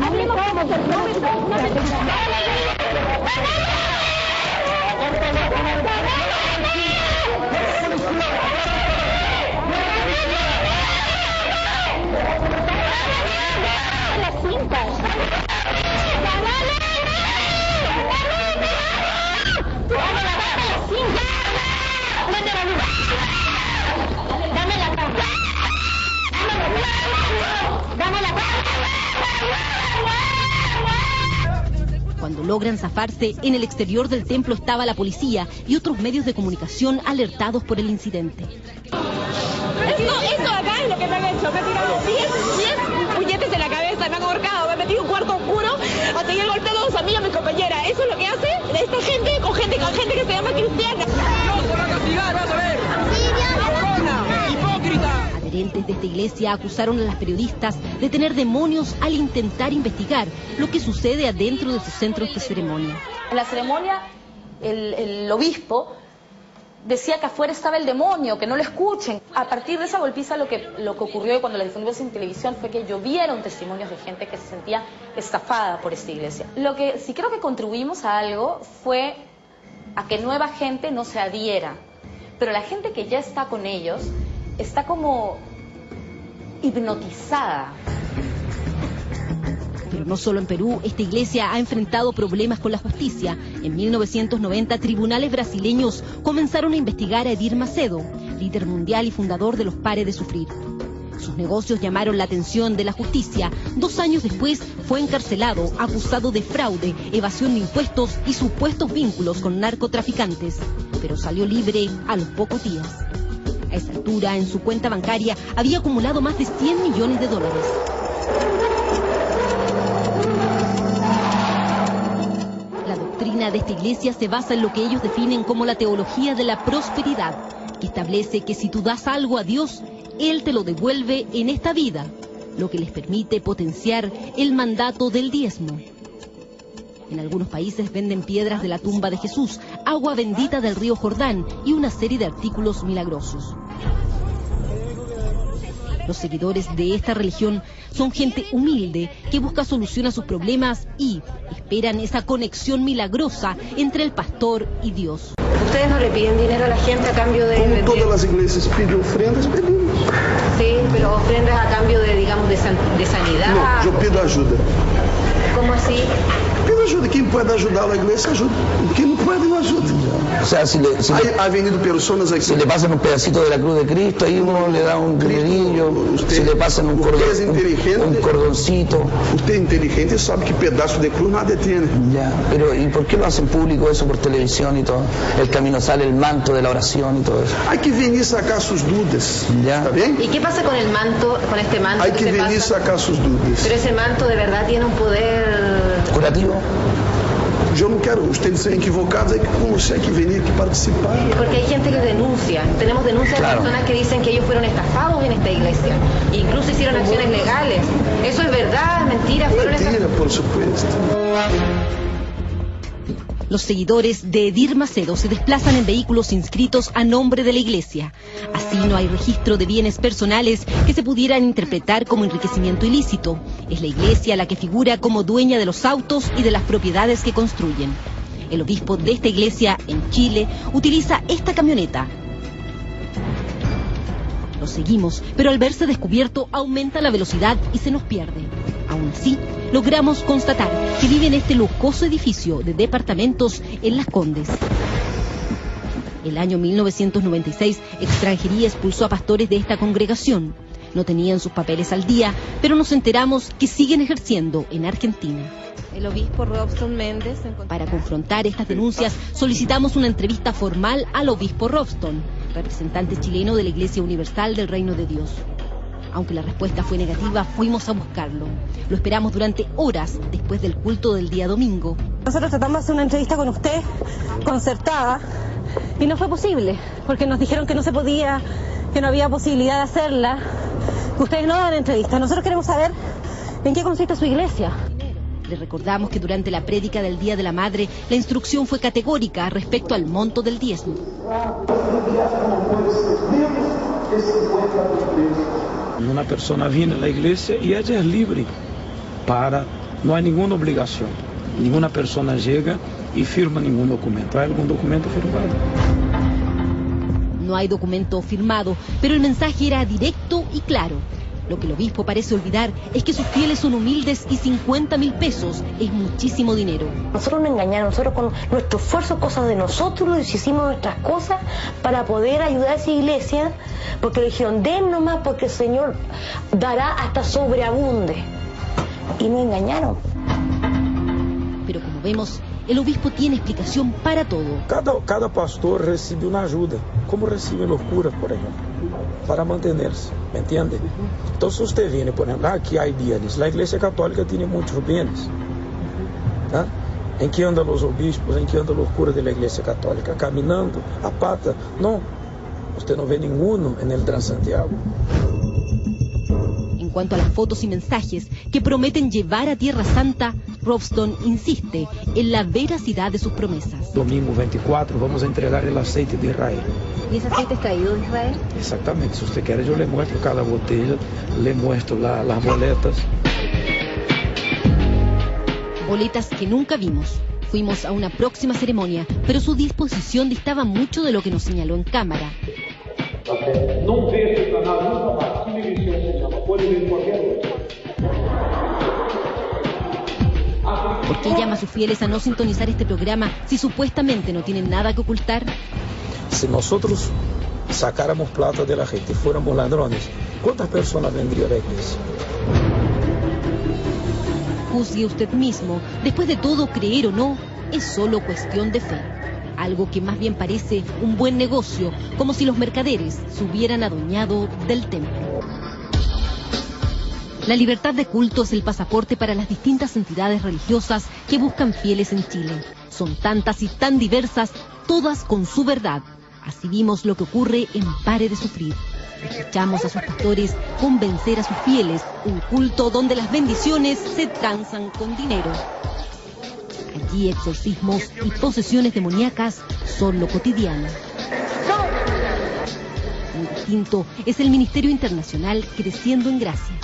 Cuando Cuando logran zafarse, en el exterior del templo estaba la policía y otros medios de comunicación alertados por el incidente. Esto acá es lo que me han hecho. Me han tirado 10 puñetes en la cabeza, me han ahorcado, me han metido en un cuarto oscuro hasta que he golpeado a dos amigas, mi compañera. Eso es lo que hace esta gente con gente que se llama cristiana. ¡No, se va a castigar, vas a ver! ¡Hipócrita! Adherentes de esta iglesia acusaron a las periodistas de tener demonios al intentar investigar lo que sucede adentro de sus centros de ceremonia. En la ceremonia, el obispo decía que afuera estaba el demonio, que no lo escuchen. A partir de esa golpiza lo que ocurrió cuando la difundimos en televisión fue que llovieron testimonios de gente que se sentía estafada por esta iglesia. Lo que sí creo que contribuimos a algo fue a que nueva gente no se adhiera. Pero la gente que ya está con ellos está como hipnotizada. Pero no solo en Perú, esta iglesia ha enfrentado problemas con la justicia. En 1990, tribunales brasileños comenzaron a investigar a Edir Macedo, líder mundial y fundador de los Pare de Sufrir. Sus negocios llamaron la atención de la justicia. 2 años después fue encarcelado, acusado de fraude, evasión de impuestos y supuestos vínculos con narcotraficantes. Pero salió libre a los pocos días. A esa altura, en su cuenta bancaria, había acumulado más de $100 millones. La doctrina de esta iglesia se basa en lo que ellos definen como la teología de la prosperidad, que establece que si tú das algo a Dios, Él te lo devuelve en esta vida, lo que les permite potenciar el mandato del diezmo. En algunos países venden piedras de la tumba de Jesús, agua bendita del río Jordán y una serie de artículos milagrosos. Los seguidores de esta religión son gente humilde que busca solución a sus problemas y esperan esa conexión milagrosa entre el pastor y Dios. ¿Ustedes no le piden dinero a la gente a cambio de...? Como todas las iglesias piden ofrendas, pedimos. Sí, pero ofrendas a cambio de, digamos, de sanidad. No, yo pido ayuda. ¿Cómo así? Pido ayuda. Quien puede ayudar a la iglesia, ayuda. Quien no puede, no ayuda. O sea, ha venido personas aquí. Si le pasan un pedacito de la cruz de Cristo, ahí uno le da un dinerillo. Si le pasan un cordoncito. Usted es inteligente y sabe que pedazo de cruz nadie tiene. Ya, pero ¿y por qué lo hacen público eso por televisión y todo? El camino sale, el manto de la oración y todo eso. Hay que venir a sacar sus dudas. Ya. ¿Está bien? ¿Y qué pasa con el manto, con este manto? Hay que venir a sacar sus dudas. Pero ese manto de verdad tiene un poder... ¿curativo? Yo no quiero, ustedes están equivocados, hay que conocer, hay que venir, hay que participar. Porque hay gente que denuncia, tenemos denuncias de personas que dicen que ellos fueron estafados en esta iglesia, e incluso hicieron acciones legales. ¿Eso es verdad, mentira? Mentira, por supuesto. Los seguidores de Edir Macedo se desplazan en vehículos inscritos a nombre de la iglesia. Así no hay registro de bienes personales que se pudieran interpretar como enriquecimiento ilícito. Es la iglesia la que figura como dueña de los autos y de las propiedades que construyen. El obispo de esta iglesia en Chile utiliza esta camioneta. Lo seguimos, pero al verse descubierto aumenta la velocidad y se nos pierde. Aún así, logramos constatar que vive en este lujoso edificio de departamentos en Las Condes. El año 1996, Extranjería expulsó a pastores de esta congregación. No tenían sus papeles al día, pero nos enteramos que siguen ejerciendo en Argentina. El obispo Robson Méndez... Para confrontar estas denuncias, solicitamos una entrevista formal al obispo Robson, representante chileno de la Iglesia Universal del Reino de Dios. Aunque la respuesta fue negativa, fuimos a buscarlo. Lo esperamos durante horas después del culto del día domingo. Nosotros tratamos de hacer una entrevista con usted, concertada, y no fue posible, porque nos dijeron que no se podía, que no había posibilidad de hacerla, que ustedes no dan entrevistas. Nosotros queremos saber en qué consiste su iglesia. Le recordamos que durante la prédica del Día de la Madre, la instrucción fue categórica respecto al monto del diezmo. Una persona viene a la iglesia y ella es libre para, no hay ninguna obligación. Ninguna persona llega y firma ningún documento. ¿Hay algún documento firmado? No hay documento firmado, pero el mensaje era directo y claro. Lo que el obispo parece olvidar es que sus fieles son humildes y 50.000 pesos es muchísimo dinero. Nosotros nos engañaron, nosotros con nuestro esfuerzo, cosas de nosotros, hicimos nuestras cosas para poder ayudar a esa iglesia, porque le dijeron, den nomás porque el Señor dará hasta sobreabunde. Y nos engañaron. Pero como vemos, el obispo tiene explicación para todo. Cada pastor recibe una ayuda, como reciben los curas, por ejemplo, para mantenerse, ¿me entiende? Entonces usted viene, por ejemplo, aquí hay bienes, la Iglesia Católica tiene muchos bienes, ¿tá? ¿En qué andan los obispos, en qué andan los curas de la Iglesia Católica? Caminando, a pata, no, usted no ve ninguno en el Transantiago. En cuanto a las fotos y mensajes que prometen llevar a Tierra Santa, Rovston insiste en la veracidad de sus promesas. Domingo 24 vamos a entregar el aceite de Israel. ¿Y ese aceite es traído de Israel? Exactamente, si usted quiere yo le muestro cada botella, le muestro las boletas. Boletas que nunca vimos. Fuimos a una próxima ceremonia, pero su disposición distaba mucho de lo que nos señaló en cámara. Não vê esse canal nunca mais. Que emissão se chama? Pode ver qualquer ¿Por qué llama a sus fieles a no sintonizar este programa si supuestamente no tienen nada que ocultar? Si nosotros sacáramos plata de la gente y fuéramos ladrones, ¿cuántas personas vendrían a la iglesia? Juzgue usted mismo. Después de todo, creer o no, es solo cuestión de fe. Algo que más bien parece un buen negocio, como si los mercaderes se hubieran adueñado del templo. La libertad de culto es el pasaporte para las distintas entidades religiosas que buscan fieles en Chile. Son tantas y tan diversas, todas con su verdad. Así vimos lo que ocurre en Pare de Sufrir. Escuchamos a sus pastores convencer a sus fieles, un culto donde las bendiciones se transan con dinero. Allí exorcismos y posesiones demoníacas son lo cotidiano. Muy distinto es el Ministerio Internacional Creciendo en Gracia.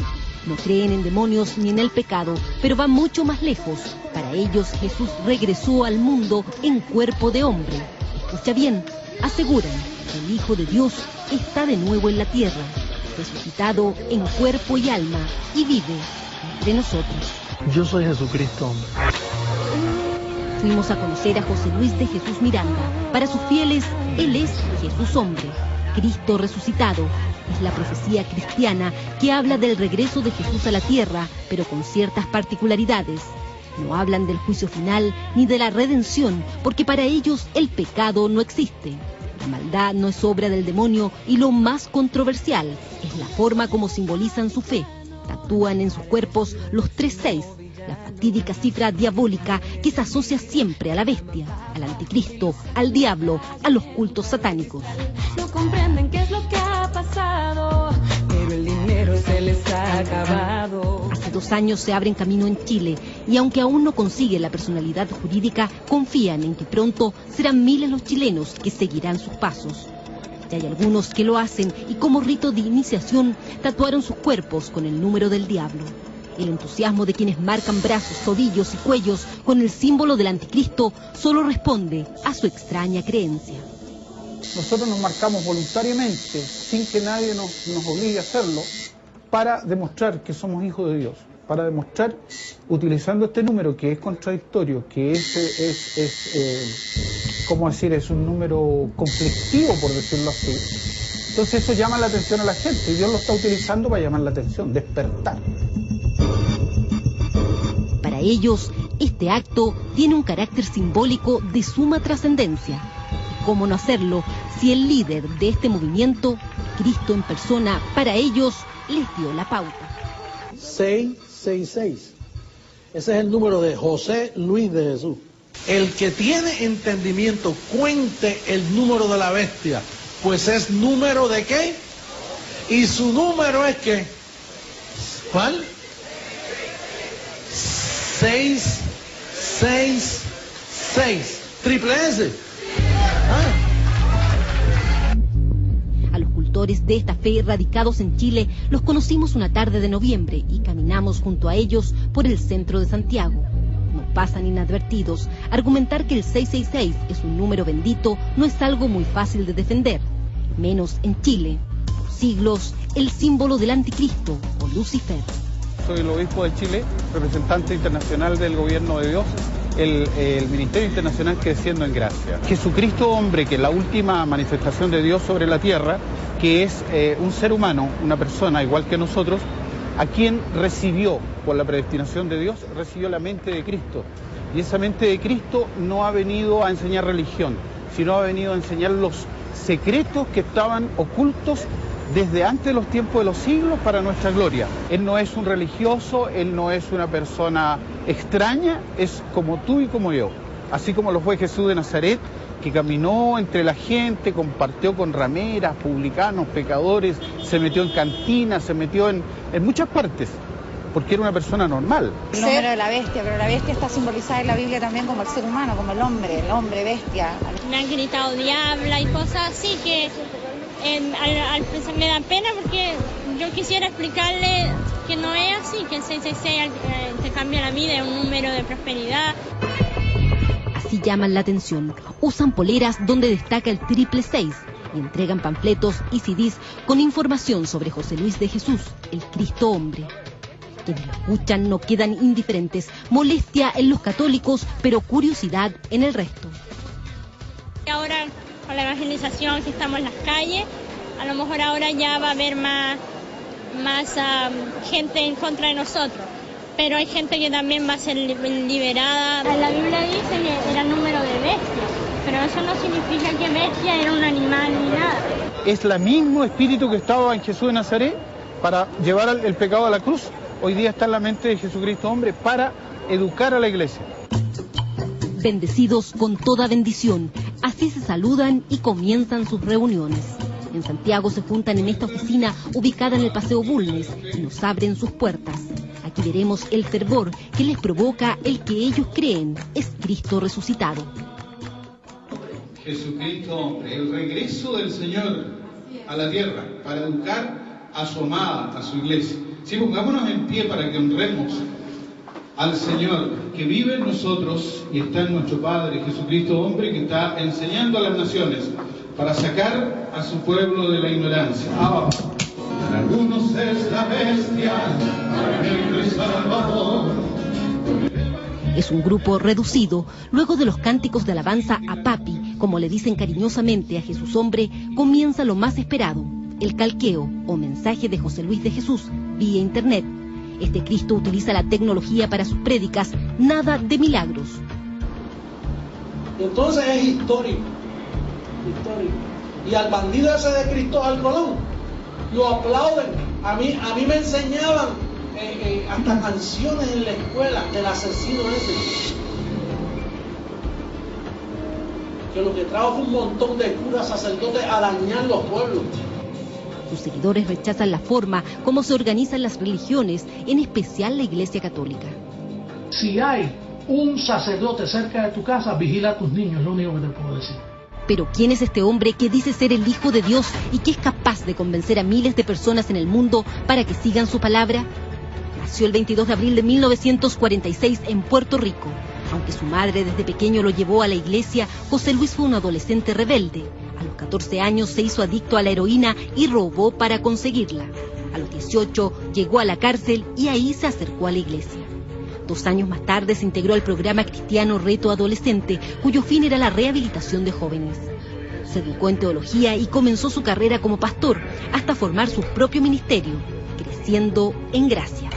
No creen en demonios ni en el pecado, pero va mucho más lejos. Para ellos Jesús regresó al mundo en cuerpo de hombre. Escucha bien, aseguran que el Hijo de Dios está de nuevo en la tierra, resucitado en cuerpo y alma, y vive entre nosotros. Yo soy Jesucristo, hombre. Fuimos a conocer a José Luis de Jesús Miranda. Para sus fieles, él es Jesús hombre, Cristo resucitado. Es la profecía cristiana que habla del regreso de Jesús a la tierra, pero con ciertas particularidades. No hablan del juicio final ni de la redención, porque para ellos el pecado no existe. La maldad no es obra del demonio y lo más controversial es la forma como simbolizan su fe. Tatúan en sus cuerpos los 3-6, la fatídica cifra diabólica que se asocia siempre a la bestia, al anticristo, al diablo, a los cultos satánicos. No comprenden qué es lo que ha pasado, pero el dinero se les ha acabado. Hace 2 años se abren camino en Chile y aunque aún no consigue la personalidad jurídica, confían en que pronto serán miles los chilenos que seguirán sus pasos. Y hay algunos que lo hacen y como rito de iniciación tatuaron sus cuerpos con el número del diablo. El entusiasmo de quienes marcan brazos, tobillos y cuellos con el símbolo del anticristo solo responde a su extraña creencia. Nosotros nos marcamos voluntariamente, sin que nadie nos obligue a hacerlo, para demostrar que somos hijos de Dios, para demostrar, utilizando este número que es contradictorio, que ¿cómo decir? Es un número conflictivo, por decirlo así. Entonces eso llama la atención a la gente y Dios lo está utilizando para llamar la atención, despertar. Para ellos, este acto tiene un carácter simbólico de suma trascendencia. ¿Cómo no hacerlo si el líder de este movimiento, Cristo en persona, para ellos les dio la pauta? 666. Ese es el número de José Luis de Jesús. El que tiene entendimiento cuente el número de la bestia, pues es número de ¿qué? Y su número es ¿qué? ¿Cuál? 666. Triple S. A los cultores de esta fe radicados en Chile los conocimos una tarde de noviembre y caminamos junto a ellos por el centro de Santiago. No pasan inadvertidos. Argumentar que el 666 es un número bendito no es algo muy fácil de defender, menos en Chile. Por siglos, el símbolo del anticristo o Lucifer. Soy el obispo de Chile, representante internacional del gobierno de Dios, el Ministerio Internacional Creciendo en Gracia. Jesucristo hombre, que es la última manifestación de Dios sobre la tierra, que es un ser humano, una persona igual que nosotros, a quien recibió, por la predestinación de Dios, recibió la mente de Cristo. Y esa mente de Cristo no ha venido a enseñar religión, sino ha venido a enseñar los secretos que estaban ocultos desde antes de los tiempos de los siglos para nuestra gloria. Él no es un religioso, Él no es una persona extraña, es como tú y como yo. Así como lo fue Jesús de Nazaret, que caminó entre la gente, compartió con rameras, publicanos, pecadores, se metió en cantinas, se metió en muchas partes, porque era una persona normal. El número de la bestia, pero la bestia está simbolizada en la Biblia también como el ser humano, como el hombre bestia. Me han gritado diabla y cosas así que al principio me da pena porque yo quisiera explicarle que no es así, que el 666 te cambia la vida, es un número de prosperidad. Así llaman la atención. Usan poleras donde destaca el 666 y entregan panfletos y CDs con información sobre José Luis de Jesús, el Cristo hombre. Quienes lo escuchan no quedan indiferentes, molestia en los católicos, pero curiosidad en el resto. Ahora con la evangelización que estamos en las calles, a lo mejor ahora ya va a haber más gente en contra de nosotros, pero hay gente que también va a ser liberada. En la Biblia dice que era el número de bestia, pero eso no significa que bestia era un animal ni nada. Es el mismo espíritu que estaba en Jesús de Nazaret para llevar el pecado a la cruz. Hoy día está en la mente de Jesucristo hombre para educar a la iglesia. Bendecidos con toda bendición, así se saludan y comienzan sus reuniones. En Santiago se juntan en esta oficina ubicada en el Paseo Bulnes y nos abren sus puertas. Aquí veremos el fervor que les provoca el que ellos creen es Cristo resucitado. Jesucristo hombre, el regreso del Señor a la tierra para educar a su amada, a su iglesia. Sí, pongámonos en pie para que honremos al Señor que vive en nosotros y está en nuestro Padre Jesucristo hombre, que está enseñando a las naciones para sacar a su pueblo de la ignorancia. Para algunos es la bestia, para mí es Salvador. Es un grupo reducido. Luego de los cánticos de alabanza a Papi, como le dicen cariñosamente a Jesús hombre, comienza lo más esperado, el calqueo o mensaje de José Luis de Jesús vía internet. Este Cristo utiliza la tecnología para sus prédicas, nada de milagros. Entonces es histórico. Y al bandido ese de Cristóbal Colón lo aplauden. A mí me enseñaban hasta canciones en la escuela del asesino ese, que lo que trajo fue un montón de curas, sacerdotes a dañar los pueblos. Sus seguidores rechazan la forma como se organizan las religiones, en especial la Iglesia Católica. Si hay un sacerdote cerca de tu casa, vigila a tus niños, es lo único que te puedo decir. Pero ¿quién es este hombre que dice ser el Hijo de Dios y que es capaz de convencer a miles de personas en el mundo para que sigan su palabra? Nació el 22 de abril de 1946 en Puerto Rico. Aunque su madre desde pequeño lo llevó a la iglesia, José Luis fue un adolescente rebelde. A los 14 años se hizo adicto a la heroína y robó para conseguirla. A los 18 llegó a la cárcel y ahí se acercó a la iglesia. 2 años más tarde se integró al programa cristiano Reto Adolescente, cuyo fin era la rehabilitación de jóvenes. Se educó en teología y comenzó su carrera como pastor, hasta formar su propio ministerio, Creciendo en Gracia.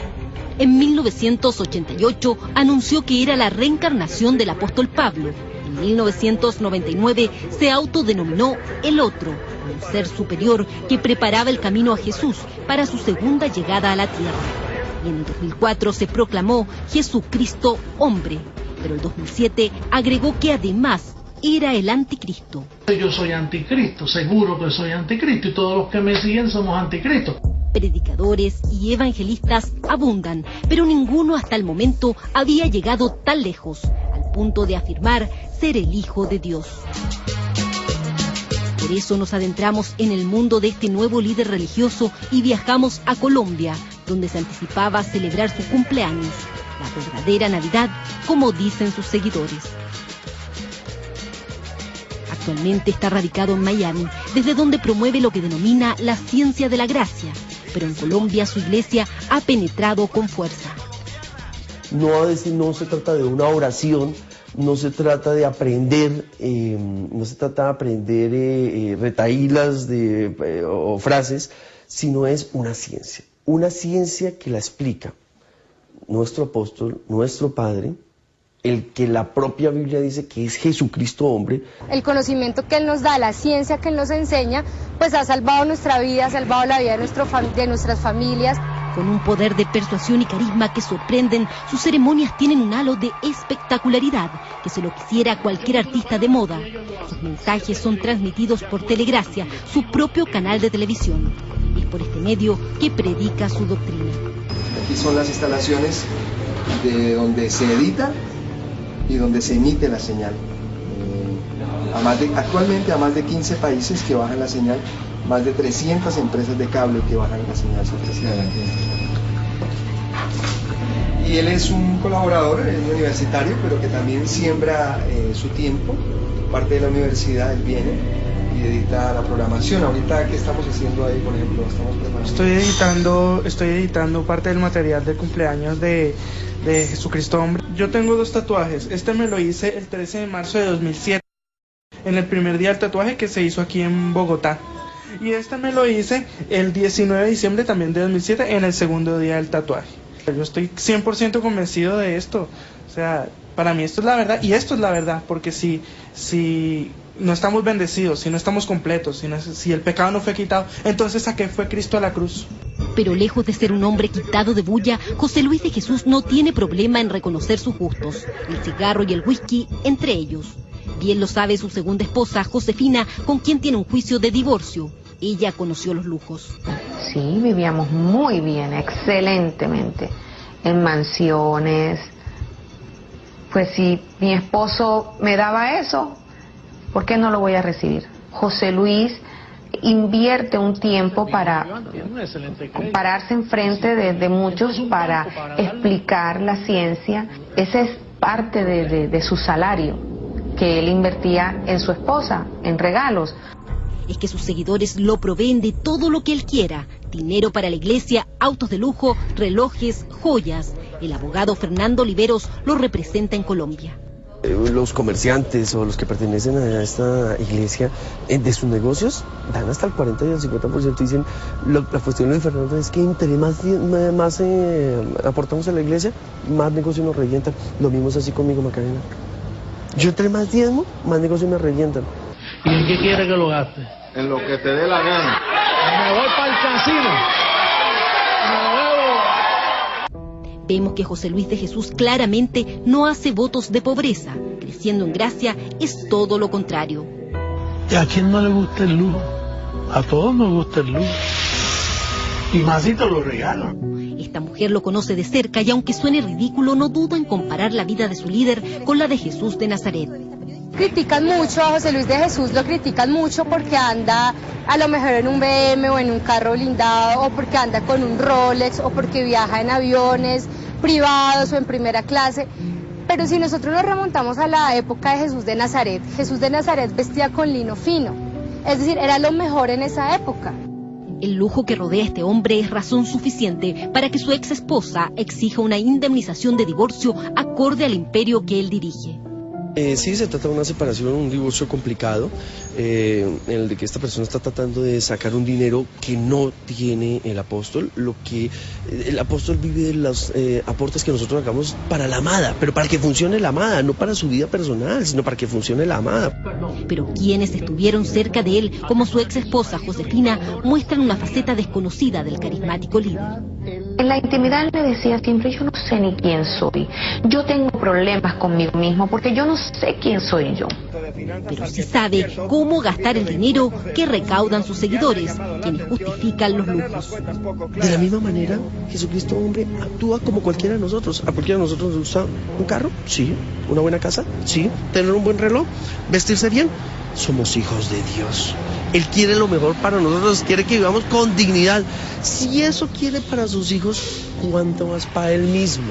En 1988 anunció que era la reencarnación del apóstol Pablo. En 1999 se autodenominó el Otro, un ser superior que preparaba el camino a Jesús para su segunda llegada a la tierra. Y en el 2004 se proclamó Jesucristo hombre, pero en 2007 agregó que además era el anticristo. Yo soy anticristo, seguro que soy anticristo, y todos los que me siguen somos anticristos. Predicadores y evangelistas abundan, pero ninguno hasta el momento había llegado tan lejos, al punto de afirmar ser el Hijo de Dios. Por eso nos adentramos en el mundo de este nuevo líder religioso y viajamos a Colombia, donde se anticipaba a celebrar su cumpleaños, la verdadera Navidad, como dicen sus seguidores. Actualmente está radicado en Miami, desde donde promueve lo que denomina la ciencia de la gracia, pero en Colombia su iglesia ha penetrado con fuerza. No se trata de una oración, no se trata de aprender, retahílas o frases, sino es una ciencia que la explica nuestro apóstol, nuestro Padre, el que la propia Biblia dice que es Jesucristo hombre. El conocimiento que Él nos da, la ciencia que Él nos enseña, pues ha salvado nuestra vida, ha salvado la vida de nuestras familias. Con un poder de persuasión y carisma que sorprenden, sus ceremonias tienen un halo de espectacularidad que se lo quisiera cualquier artista de moda. Sus mensajes son transmitidos por Telegracia, su propio canal de televisión. Es por este medio que predica su doctrina. Aquí son las instalaciones de donde se edita y donde se emite la señal. Actualmente a más de 15 países que bajan la señal, más de 300 empresas de cable que bajan la señal. Y él es un colaborador, es un universitario, pero que también siembra su tiempo, parte de la universidad, él viene y edita la programación. Ahorita, ¿qué estamos haciendo ahí, por ejemplo? Estamos preparando. Estoy editando parte del material de cumpleaños de Jesucristo hombre. Yo tengo 2 tatuajes. Este me lo hice el 13 de marzo de 2007, en el primer día del tatuaje que se hizo aquí en Bogotá. Y este me lo hice el 19 de diciembre también de 2007, en el segundo día del tatuaje. Yo estoy 100% convencido de esto. O sea, para mí esto es la verdad, y esto es la verdad, porque si no estamos bendecidos, si no estamos completos, si el pecado no fue quitado, entonces ¿a qué fue Cristo a la cruz? Pero lejos de ser un hombre quitado de bulla, José Luis de Jesús no tiene problema en reconocer sus gustos, el cigarro y el whisky entre ellos. Bien lo sabe su segunda esposa, Josefina, con quien tiene un juicio de divorcio. Ella conoció los lujos. Sí, vivíamos muy bien, excelentemente, en mansiones. Pues si mi esposo me daba eso, ¿por qué no lo voy a recibir? José Luis invierte un tiempo para pararse enfrente de muchos para explicar la ciencia. Esa es parte de su salario que él invertía en su esposa, en regalos. Es que sus seguidores lo proveen de todo lo que él quiera: dinero para la iglesia, autos de lujo, relojes, joyas. El abogado Fernando Oliveros lo representa en Colombia. Los comerciantes o los que pertenecen a esta iglesia, de sus negocios, dan hasta el 40 y el 50%. Dicen, la cuestión de Fernando es que entre más aportamos a la iglesia, más negocio nos revientan. Lo mismo es así conmigo, Macarena. Yo entre más diezmo, más negocio me revientan. ¿Y en qué quiere que lo gaste? En lo que te dé la gana. Me voy para el casino. Vemos que José Luis de Jesús claramente no hace votos de pobreza. Creciendo en gracia es todo lo contrario. ¿Y a quién no le gusta el lujo? A todos nos gusta el lujo. Y más si te lo regalan. Esta mujer lo conoce de cerca y aunque suene ridículo, no duda en comparar la vida de su líder con la de Jesús de Nazaret. Critican mucho a José Luis de Jesús, lo critican mucho porque anda a lo mejor en un BM o en un carro blindado, o porque anda con un Rolex, o porque viaja en aviones privados o en primera clase. Pero si nosotros nos remontamos a la época de Jesús de Nazaret vestía con lino fino, es decir, era lo mejor en esa época. El lujo que rodea a este hombre es razón suficiente para que su ex esposa exija una indemnización de divorcio acorde al imperio que él dirige. Sí, se trata de una separación, un divorcio complicado, en el de que esta persona está tratando de sacar un dinero que no tiene el apóstol. Lo que el apóstol vive de los aportes que nosotros hagamos para la amada, pero para que funcione la amada, no para su vida personal, sino para que funcione la amada. Pero quienes estuvieron cerca de él, como su ex esposa Josefina, muestran una faceta desconocida del carismático líder. En la intimidad le decía siempre, yo no sé ni quién soy, yo tengo problemas conmigo mismo porque yo no sé quién soy yo. Pero sí sabe cómo gastar el dinero que recaudan sus seguidores, quienes justifican los lujos. De la misma manera, Jesucristo hombre actúa como cualquiera de nosotros. ¿A cualquiera de nosotros nos gusta un carro? Sí. ¿Una buena casa? Sí. ¿Tener un buen reloj? ¿Vestirse bien? Somos hijos de Dios. Él quiere lo mejor para nosotros, quiere que vivamos con dignidad. Si eso quiere para sus hijos, ¿cuánto más para él mismo?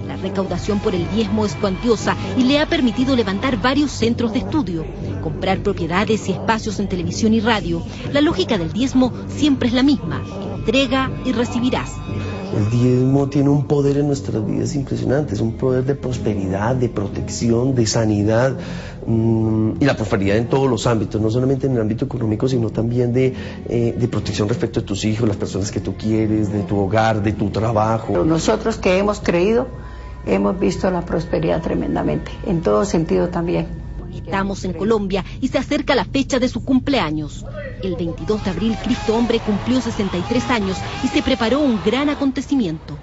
La recaudación por el diezmo es cuantiosa y le ha permitido levantar varios centros de estudio, comprar propiedades y espacios en televisión y radio. La lógica del diezmo siempre es la misma: entrega y recibirás. El diezmo tiene un poder en nuestras vidas impresionante, es un poder de prosperidad, de protección, de sanidad, y la prosperidad en todos los ámbitos, no solamente en el ámbito económico, sino también de protección respecto de tus hijos, las personas que tú quieres, de tu hogar, de tu trabajo. Nosotros que hemos creído hemos visto la prosperidad tremendamente, en todo sentido también. Estamos en Colombia y se acerca la fecha de su cumpleaños. El 22 de abril, Cristo Hombre cumplió 63 años y se preparó un gran acontecimiento.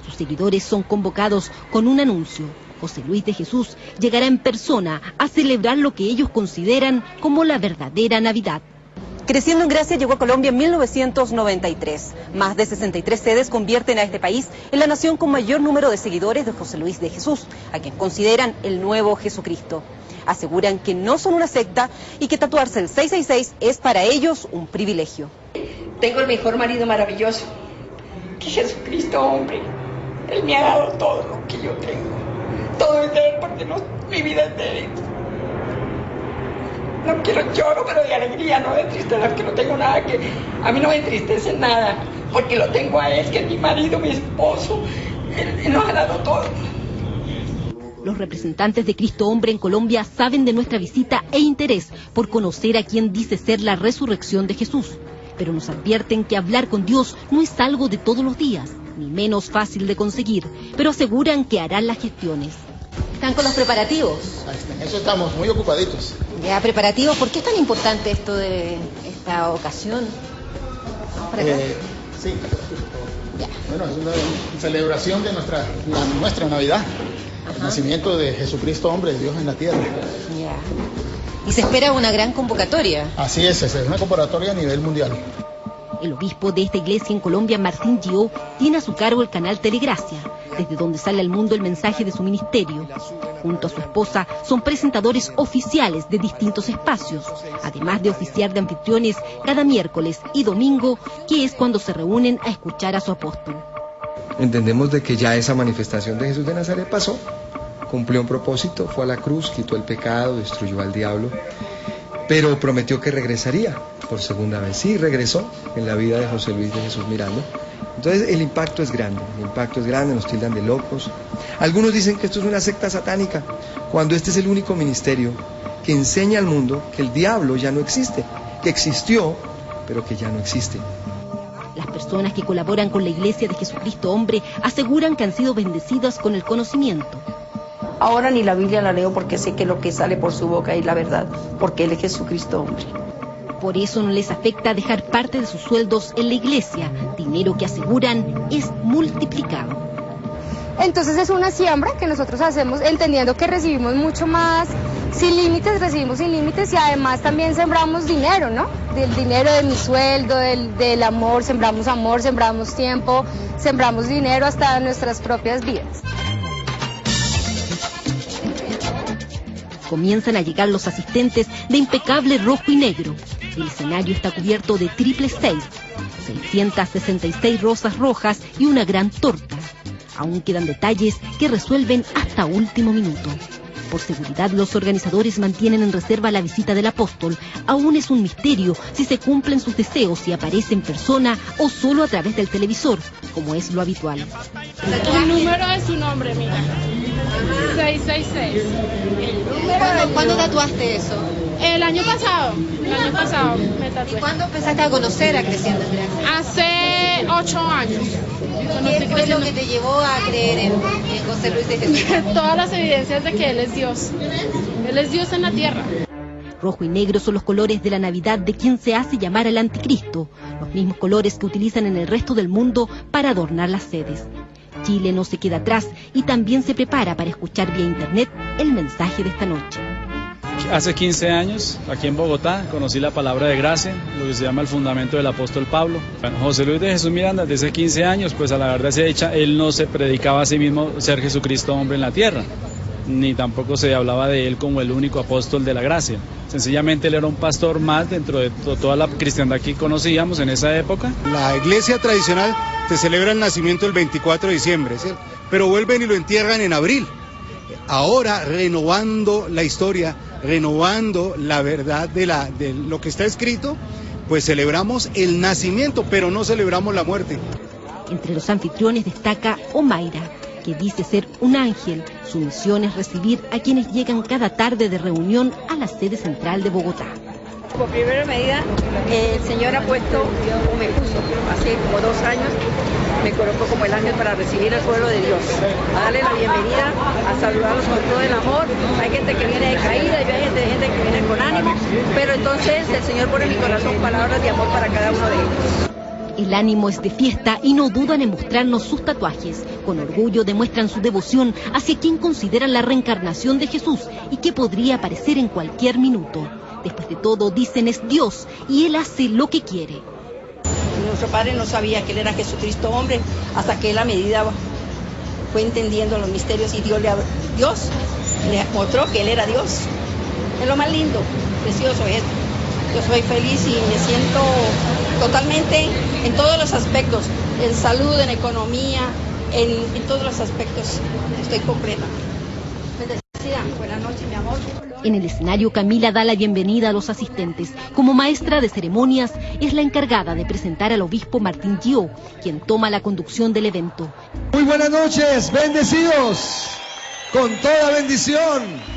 Sus seguidores son convocados con un anuncio. José Luis de Jesús llegará en persona a celebrar lo que ellos consideran como la verdadera Navidad. Creciendo en Gracia llegó a Colombia en 1993. Más de 63 sedes convierten a este país en la nación con mayor número de seguidores de José Luis de Jesús, a quien consideran el nuevo Jesucristo. Aseguran que no son una secta y que tatuarse el 666 es para ellos un privilegio. Tengo el mejor marido maravilloso, que Jesucristo hombre. Él me ha dado todo lo que yo tengo. Todo es de Él porque mi vida es de Él. No quiero lloro, pero de alegría, no de tristeza, porque no tengo nada que... A mí no me entristece nada, porque lo tengo a Él, que es mi marido, mi esposo. Él nos ha dado todo. Los representantes de Cristo Hombre en Colombia saben de nuestra visita e interés por conocer a quien dice ser la resurrección de Jesús. Pero nos advierten que hablar con Dios no es algo de todos los días, ni menos fácil de conseguir, pero aseguran que harán las gestiones. ¿Están con los preparativos? En eso estamos, muy ocupaditos. Ya, preparativos. ¿Por qué es tan importante esto de esta ocasión? ¿Vamos para acá? Sí. Ya. Bueno, es una celebración de nuestra Navidad. El nacimiento de Jesucristo hombre, Dios en la tierra. Ya. Y se espera una gran convocatoria. Así es una convocatoria a nivel mundial. El obispo de esta iglesia en Colombia, Martín Gio, tiene a su cargo el canal Telegracia, desde donde sale al mundo el mensaje de su ministerio. Junto a su esposa son presentadores oficiales de distintos espacios, además de oficiar de anfitriones cada miércoles y domingo, que es cuando se reúnen a escuchar a su apóstol. Entendemos de que ya esa manifestación de Jesús de Nazaret pasó, cumplió un propósito, fue a la cruz, quitó el pecado, destruyó al diablo, pero prometió que regresaría por segunda vez. Sí, regresó en la vida de José Luis de Jesús Miranda. Entonces el impacto es grande, nos tildan de locos. Algunos dicen que esto es una secta satánica, cuando este es el único ministerio que enseña al mundo que el diablo ya no existe, que existió, pero que ya no existe. Las personas que colaboran con la Iglesia de Jesucristo Hombre aseguran que han sido bendecidas con el conocimiento. Ahora ni la Biblia la leo porque sé que lo que sale por su boca es la verdad, porque Él es Jesucristo hombre. Por eso no les afecta dejar parte de sus sueldos en la iglesia, dinero que aseguran es multiplicado. Entonces es una siembra que nosotros hacemos entendiendo que recibimos mucho más, sin límites, recibimos sin límites y además también sembramos dinero, ¿no? Del dinero de mi sueldo, del amor, sembramos tiempo, sembramos dinero hasta nuestras propias vidas. Comienzan a llegar los asistentes de impecable rojo y negro. El escenario está cubierto de triple 6, 666 rosas rojas y una gran torta. Aún quedan detalles que resuelven hasta último minuto. Por seguridad, los organizadores mantienen en reserva la visita del apóstol. Aún es un misterio si se cumplen sus deseos y aparece en persona o solo a través del televisor, como es lo habitual. El número de su nombre, mira. 666. ¿Cuándo tatuaste eso? El año pasado me tatué. ¿Y cuándo empezaste a conocer a Creciendo en Gracia? Hace 8 años. ¿Qué fue lo que te llevó a creer en José Luis de Jesús? Todas las evidencias de que Él es Dios. Él es Dios en la tierra. Rojo y negro son los colores de la Navidad de quien se hace llamar el anticristo, los mismos colores que utilizan en el resto del mundo para adornar las sedes. Chile no se queda atrás y también se prepara para escuchar vía internet el mensaje de esta noche. Hace 15 años, aquí en Bogotá, conocí la palabra de gracia, lo que se llama el fundamento del apóstol Pablo. José Luis de Jesús Miranda, desde 15 años, pues a la verdad sea dicha, él no se predicaba a sí mismo ser Jesucristo hombre en la tierra, ni tampoco se hablaba de él como el único apóstol de la gracia. Sencillamente él era un pastor más dentro de toda la cristiandad que conocíamos en esa época. La iglesia tradicional se celebra el nacimiento el 24 de diciembre, ¿cierto? Pero vuelven y lo entierran en abril. Ahora, renovando la historia, renovando la verdad de lo que está escrito, pues celebramos el nacimiento, pero no celebramos la muerte. Entre los anfitriones destaca Omaira, que dice ser un ángel. Su misión es recibir a quienes llegan cada tarde de reunión a la sede central de Bogotá. Por primera medida, el Señor ha puesto, o me puso, hace como 2 años, me colocó como el ángel para recibir al pueblo de Dios, a darle la bienvenida, a saludarlos con todo el amor. Hay gente que viene de caída, y hay gente que viene con ánimo, pero entonces el Señor pone en mi corazón palabras de amor para cada uno de ellos. El ánimo es de fiesta y no dudan en mostrarnos sus tatuajes. Con orgullo demuestran su devoción hacia quien consideran la reencarnación de Jesús y que podría aparecer en cualquier minuto. Después de todo, dicen, es Dios y Él hace lo que quiere. Nuestro padre no sabía que Él era Jesucristo hombre, hasta que Él a medida fue entendiendo los misterios y Dios le mostró que Él era Dios. Es lo más lindo, precioso es. Yo soy feliz y me siento totalmente en todos los aspectos, en salud, en economía, en todos los aspectos. Estoy completa. Bendecida. Buenas noches, mi amor. En el escenario, Camila da la bienvenida a los asistentes. Como maestra de ceremonias, es la encargada de presentar al obispo Martín Gio, quien toma la conducción del evento. Muy buenas noches, bendecidos, con toda bendición.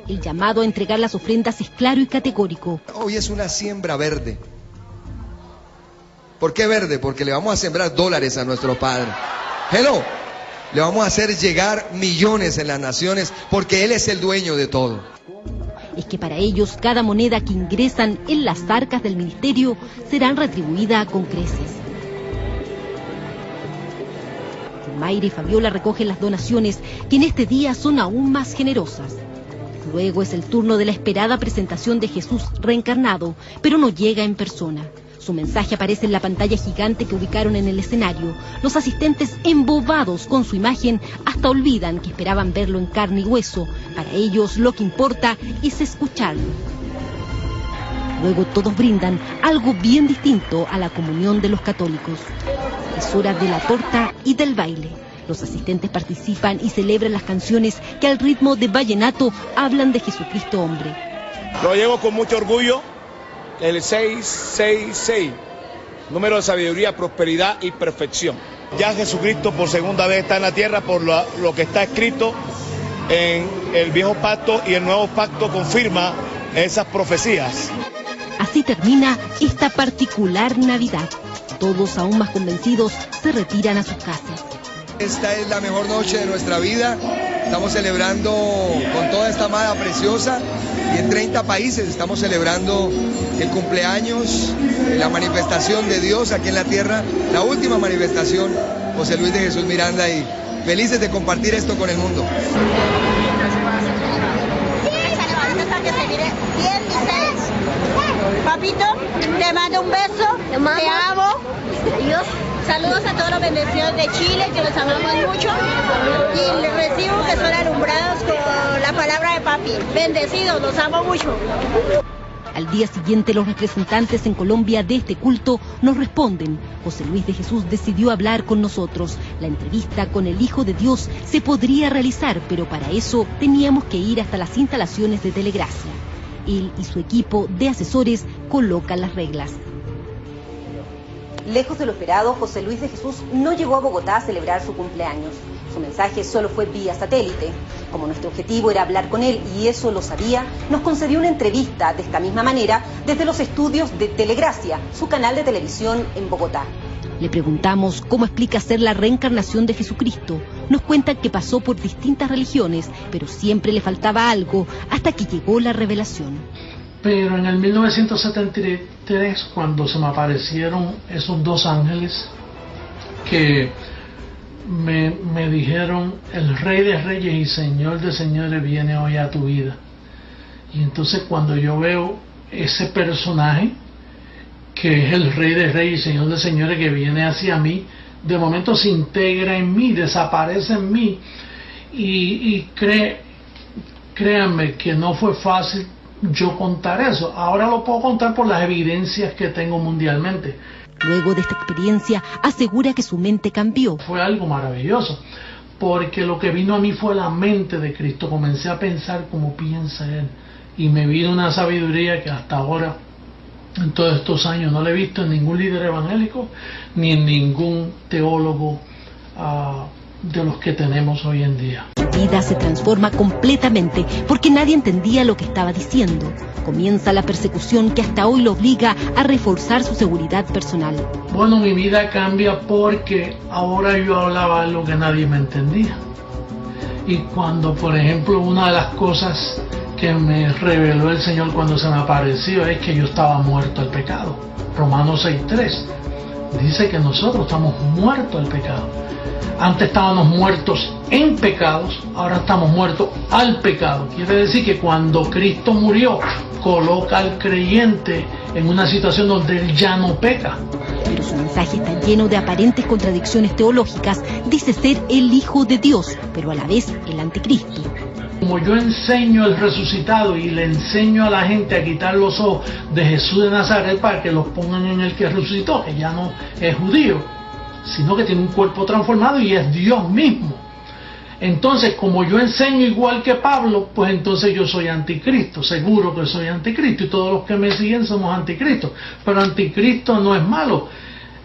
El llamado a entregar las ofrendas es claro y categórico. Hoy es una siembra verde. ¿Por qué verde? Porque le vamos a sembrar dólares a nuestro Padre. Hello. Le vamos a hacer llegar millones en las naciones porque Él es el dueño de todo. Es que para ellos cada moneda que ingresan en las arcas del ministerio será retribuida con creces. Mayra y Fabiola recogen las donaciones, que en este día son aún más generosas. Luego es el turno de la esperada presentación de Jesús reencarnado, pero no llega en persona. Su mensaje aparece en la pantalla gigante que ubicaron en el escenario. Los asistentes, embobados con su imagen, hasta olvidan que esperaban verlo en carne y hueso. Para ellos lo que importa es escucharlo. Luego todos brindan algo bien distinto a la comunión de los católicos. Es hora de la torta y del baile. Los asistentes participan y celebran las canciones que al ritmo de vallenato hablan de Jesucristo hombre. Lo llevo con mucho orgullo, el 666, número de sabiduría, prosperidad y perfección. Ya Jesucristo por segunda vez está en la tierra por lo que está escrito en el viejo pacto, y el nuevo pacto confirma esas profecías. Así termina esta particular Navidad. Todos, aún más convencidos, se retiran a sus casas. Esta es la mejor noche de nuestra vida. Estamos celebrando con toda esta mala preciosa, y en 30 países estamos celebrando el cumpleaños, la manifestación de Dios aquí en la tierra, la última manifestación, José Luis de Jesús Miranda, y felices de compartir esto con el mundo. Papito, te mando un beso, te amo. Adiós. Saludos a todos los bendecidos de Chile, que los amamos mucho. Y les recibo que son alumbrados con la palabra de papi. Bendecidos, los amo mucho. Al día siguiente, los representantes en Colombia de este culto nos responden. José Luis de Jesús decidió hablar con nosotros. La entrevista con el Hijo de Dios se podría realizar, pero para eso teníamos que ir hasta las instalaciones de Telegracia. Él y su equipo de asesores colocan las reglas. Lejos de lo esperado, José Luis de Jesús no llegó a Bogotá a celebrar su cumpleaños. Su mensaje solo fue vía satélite. Como nuestro objetivo era hablar con él y eso lo sabía, nos concedió una entrevista de esta misma manera desde los estudios de Telegracia, su canal de televisión en Bogotá. Le preguntamos cómo explica ser la reencarnación de Jesucristo. Nos cuenta que pasó por distintas religiones, pero siempre le faltaba algo hasta que llegó la revelación. Pero en el 1973, cuando se me aparecieron esos 2 ángeles que me dijeron, el Rey de Reyes y Señor de Señores viene hoy a tu vida. Y entonces cuando yo veo ese personaje, que es el Rey de Reyes y Señor de Señores, que viene hacia mí, de momento se integra en mí, desaparece en mí, y créanme que no fue fácil yo contar eso. Ahora lo puedo contar por las evidencias que tengo mundialmente. Luego de esta experiencia, asegura que su mente cambió. Fue algo maravilloso, porque lo que vino a mí fue la mente de Cristo. Comencé a pensar como piensa Él, y me vino una sabiduría que hasta ahora, en todos estos años, no la he visto en ningún líder evangélico, ni en ningún teólogo de los que tenemos hoy en día. Su vida se transforma completamente porque nadie entendía lo que estaba diciendo. Comienza la persecución que hasta hoy lo obliga a reforzar su seguridad personal. Bueno, mi vida cambia porque ahora yo hablaba lo que nadie me entendía. Y cuando, por ejemplo, una de las cosas que me reveló el Señor cuando se me apareció es que yo estaba muerto al pecado. Romanos 6:3 dice que nosotros estamos muertos al pecado. Antes estábamos muertos en pecados, ahora estamos muertos al pecado. Quiere decir que cuando Cristo murió, coloca al creyente en una situación donde él ya no peca. Pero su mensaje está lleno de aparentes contradicciones teológicas. Dice ser el Hijo de Dios, pero a la vez el Anticristo. Como yo enseño el resucitado y le enseño a la gente a quitar los ojos de Jesús de Nazaret para que los pongan en el que resucitó, que ya no es judío, sino que tiene un cuerpo transformado y es Dios mismo. Entonces, como yo enseño igual que Pablo, pues entonces yo soy anticristo, seguro que soy anticristo, y todos los que me siguen somos anticristos. Pero anticristo no es malo,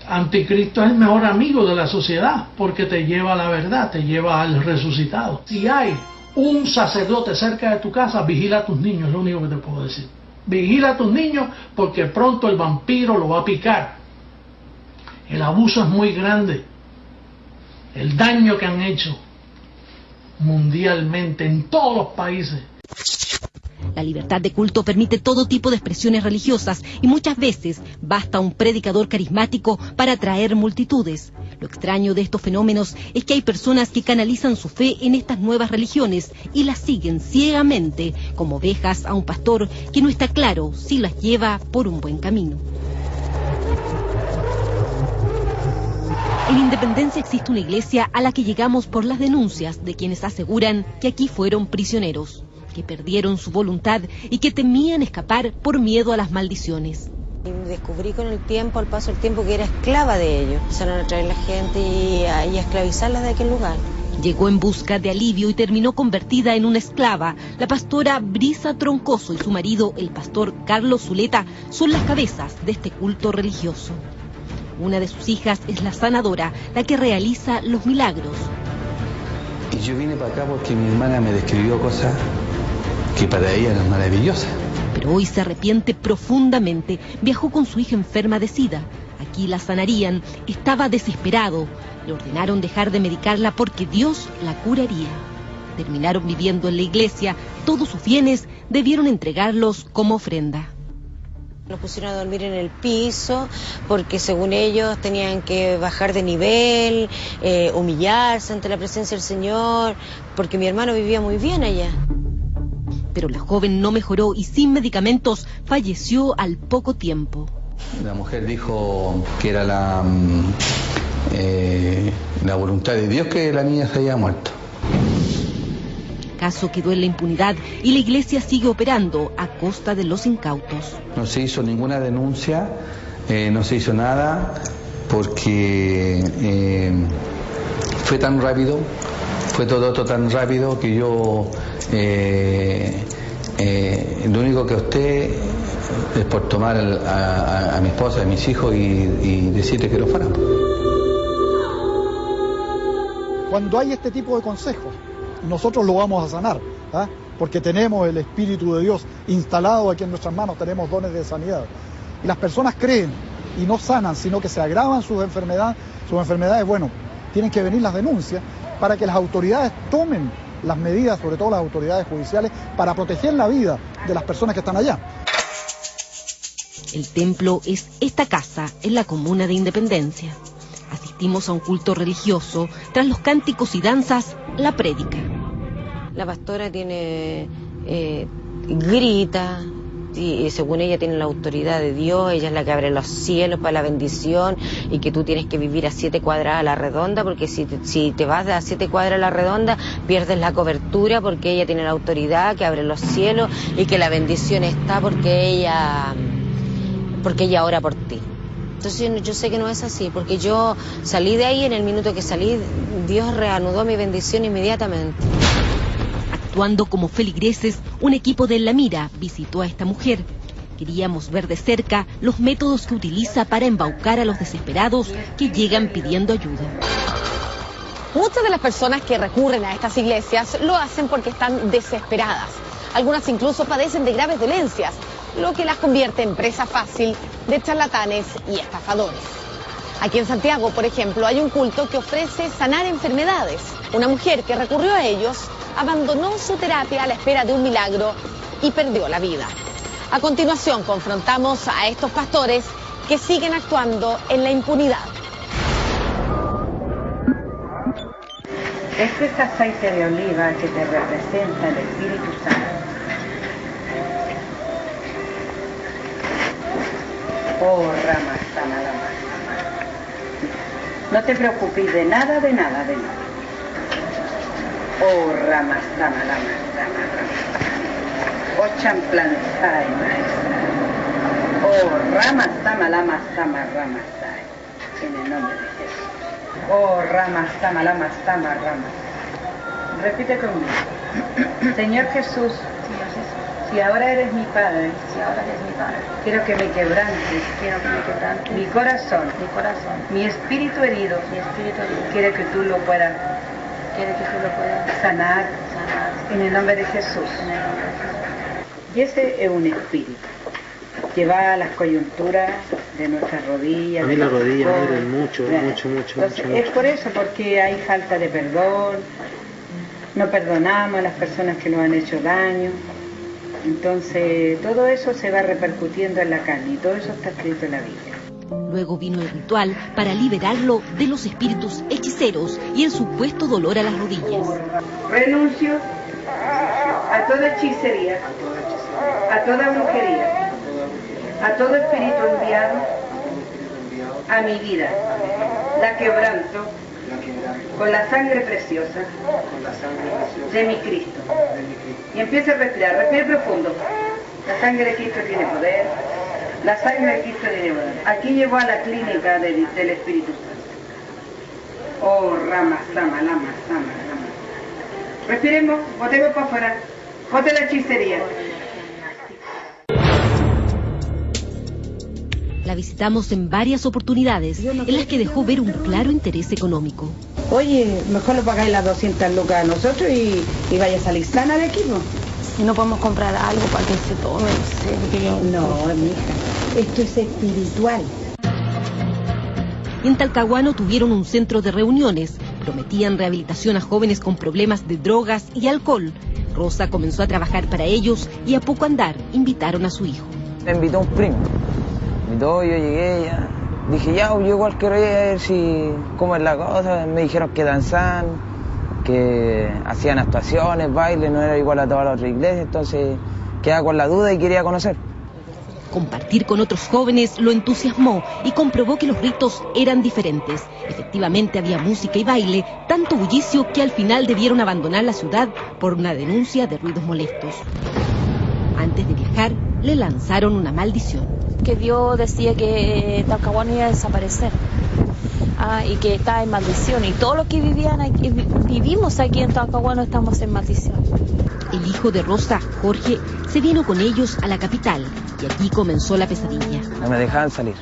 anticristo es el mejor amigo de la sociedad, porque te lleva a la verdad, te lleva al resucitado. Si hay un sacerdote cerca de tu casa, vigila a tus niños, es lo único que te puedo decir. Vigila a tus niños porque pronto el vampiro lo va a picar. El abuso es muy grande. El daño que han hecho mundialmente en todos los países. La libertad de culto permite todo tipo de expresiones religiosas y muchas veces basta un predicador carismático para atraer multitudes. Lo extraño de estos fenómenos es que hay personas que canalizan su fe en estas nuevas religiones y las siguen ciegamente como ovejas a un pastor que no está claro si las lleva por un buen camino. En Independencia existe una iglesia a la que llegamos por las denuncias de quienes aseguran que aquí fueron prisioneros, que perdieron su voluntad y que temían escapar por miedo a las maldiciones. Y descubrí con el tiempo, al paso del tiempo, que era esclava de ellos. Empezaron a traer la gente y a esclavizarla de aquel lugar. Llegó en busca de alivio y terminó convertida en una esclava. La pastora Brisa Troncoso y su marido, el pastor Carlos Zuleta, son las cabezas de este culto religioso. Una de sus hijas es la sanadora, la que realiza los milagros. Y yo vine para acá porque mi hermana me describió cosas que para ella eran maravillosas. Pero hoy se arrepiente profundamente. Viajó con su hija enferma de SIDA. Aquí la sanarían. Estaba desesperado. Le ordenaron dejar de medicarla porque Dios la curaría. Terminaron viviendo en la iglesia. Todos sus bienes debieron entregarlos como ofrenda. Los pusieron a dormir en el piso porque según ellos tenían que bajar de nivel, humillarse ante la presencia del Señor, porque mi hermano vivía muy bien allá. Pero la joven no mejoró y sin medicamentos falleció al poco tiempo. La mujer dijo que era la voluntad de Dios que la niña se haya muerto. El caso quedó en la impunidad y la iglesia sigue operando a costa de los incautos. No se hizo ninguna denuncia, no se hizo nada porque fue tan rápido, fue todo tan rápido que yo lo único que opté es por tomar a mi esposa, a mis hijos y decirle que lo fueran. Cuando hay este tipo de consejos, nosotros lo vamos a sanar, ¿ah? Porque tenemos el Espíritu de Dios instalado aquí en nuestras manos, tenemos dones de sanidad. Y las personas creen y no sanan, sino que se agravan sus enfermedades, bueno, tienen que venir las denuncias para que las autoridades tomen las medidas, sobre todo las autoridades judiciales, para proteger la vida de las personas que están allá. El templo es esta casa en la comuna de Independencia. Asistimos a un culto religioso. Tras los cánticos y danzas, la prédica. La pastora tiene, grita, y según ella tiene la autoridad de Dios, ella es la que abre los cielos para la bendición y que tú tienes que vivir a 7 cuadras a la redonda, porque si te vas a 7 cuadras a la redonda pierdes la cobertura, porque ella tiene la autoridad que abre los cielos y que la bendición está porque ella ora por ti. Entonces yo sé que no es así, porque yo salí de ahí, en el minuto que salí, Dios reanudó mi bendición inmediatamente. Actuando como feligreses, un equipo de La Mira visitó a esta mujer. Queríamos ver de cerca los métodos que utiliza para embaucar a los desesperados que llegan pidiendo ayuda. Muchas de las personas que recurren a estas iglesias lo hacen porque están desesperadas. Algunas incluso padecen de graves dolencias, lo que las convierte en presa fácil de charlatanes y estafadores. Aquí en Santiago, por ejemplo, hay un culto que ofrece sanar enfermedades. Una mujer que recurrió a ellos abandonó su terapia a la espera de un milagro y perdió la vida. A continuación, confrontamos a estos pastores que siguen actuando en la impunidad. Este es aceite de oliva que te representa el Espíritu Santo. Oh, Rama, Sama, Rama. No te preocupes de nada, de nada, de nada. Oh, Rama, Sama, Rama, Rama, Rama. Oh, Champlan, Sai, Maestra. Oh, Rama, Sama, Lama, Sama, Rama, Sai. En el nombre de Jesús. Oh, Rama, Sama, Lama, Sama, Rama. Repite conmigo. Señor Jesús, si ahora eres mi Padre, quiero que me quebrantes, mi corazón, mi espíritu herido, quiere que tú lo puedas sanar, en el nombre de Jesús. Y ese es un espíritu que va a las coyunturas de nuestras rodillas. A mí las rodillas me duelen mucho. Entonces, es por eso, porque hay falta de perdón, no perdonamos a las personas que nos han hecho daño. Entonces, todo eso se va repercutiendo en la carne y todo eso está escrito en la Biblia. Luego vino el ritual para liberarlo de los espíritus hechiceros y el supuesto dolor a las rodillas. Renuncio a toda hechicería, a toda brujería, a todo espíritu enviado a mi vida. La quebranto con la sangre preciosa de mi Cristo. Y empieza a respirar, respire profundo. La sangre de Cristo tiene poder, la sangre de Cristo tiene poder. Aquí llegó a la clínica del Espíritu Santo. Oh, Rama, Sama, Lama, Sama, Lama. Respiremos, botemos para afuera, bote la hechicería. La visitamos en varias oportunidades en las que dejó ver un claro interés económico. Oye, mejor lo pagáis las 200 lucas a nosotros y vaya a salir sana de aquí, ¿no? Y no podemos comprar algo para que se tome, No, mija, esto es espiritual. En Talcahuano tuvieron un centro de reuniones, prometían rehabilitación a jóvenes con problemas de drogas y alcohol. Rosa comenzó a trabajar para ellos y a poco andar invitaron a su hijo. Me invitó un primo. Yo llegué, ya dije, yo igual quiero ir a ver cómo es la cosa. Me dijeron que danzaban, que hacían actuaciones, bailes, no era igual a todas las otras iglesias, entonces quedaba con la duda y quería conocer. Compartir con otros jóvenes lo entusiasmó y comprobó que los ritos eran diferentes. Efectivamente había música y baile, tanto bullicio que al final debieron abandonar la ciudad por una denuncia de ruidos molestos. Antes de viajar, le lanzaron una maldición. Que Dios decía que Talcahuano iba a desaparecer y que estaba en maldición, y todos los que vivimos aquí en Talcahuano estamos en maldición. El hijo de Rosa, Jorge, se vino con ellos a la capital y aquí comenzó la pesadilla. No me dejaban salir.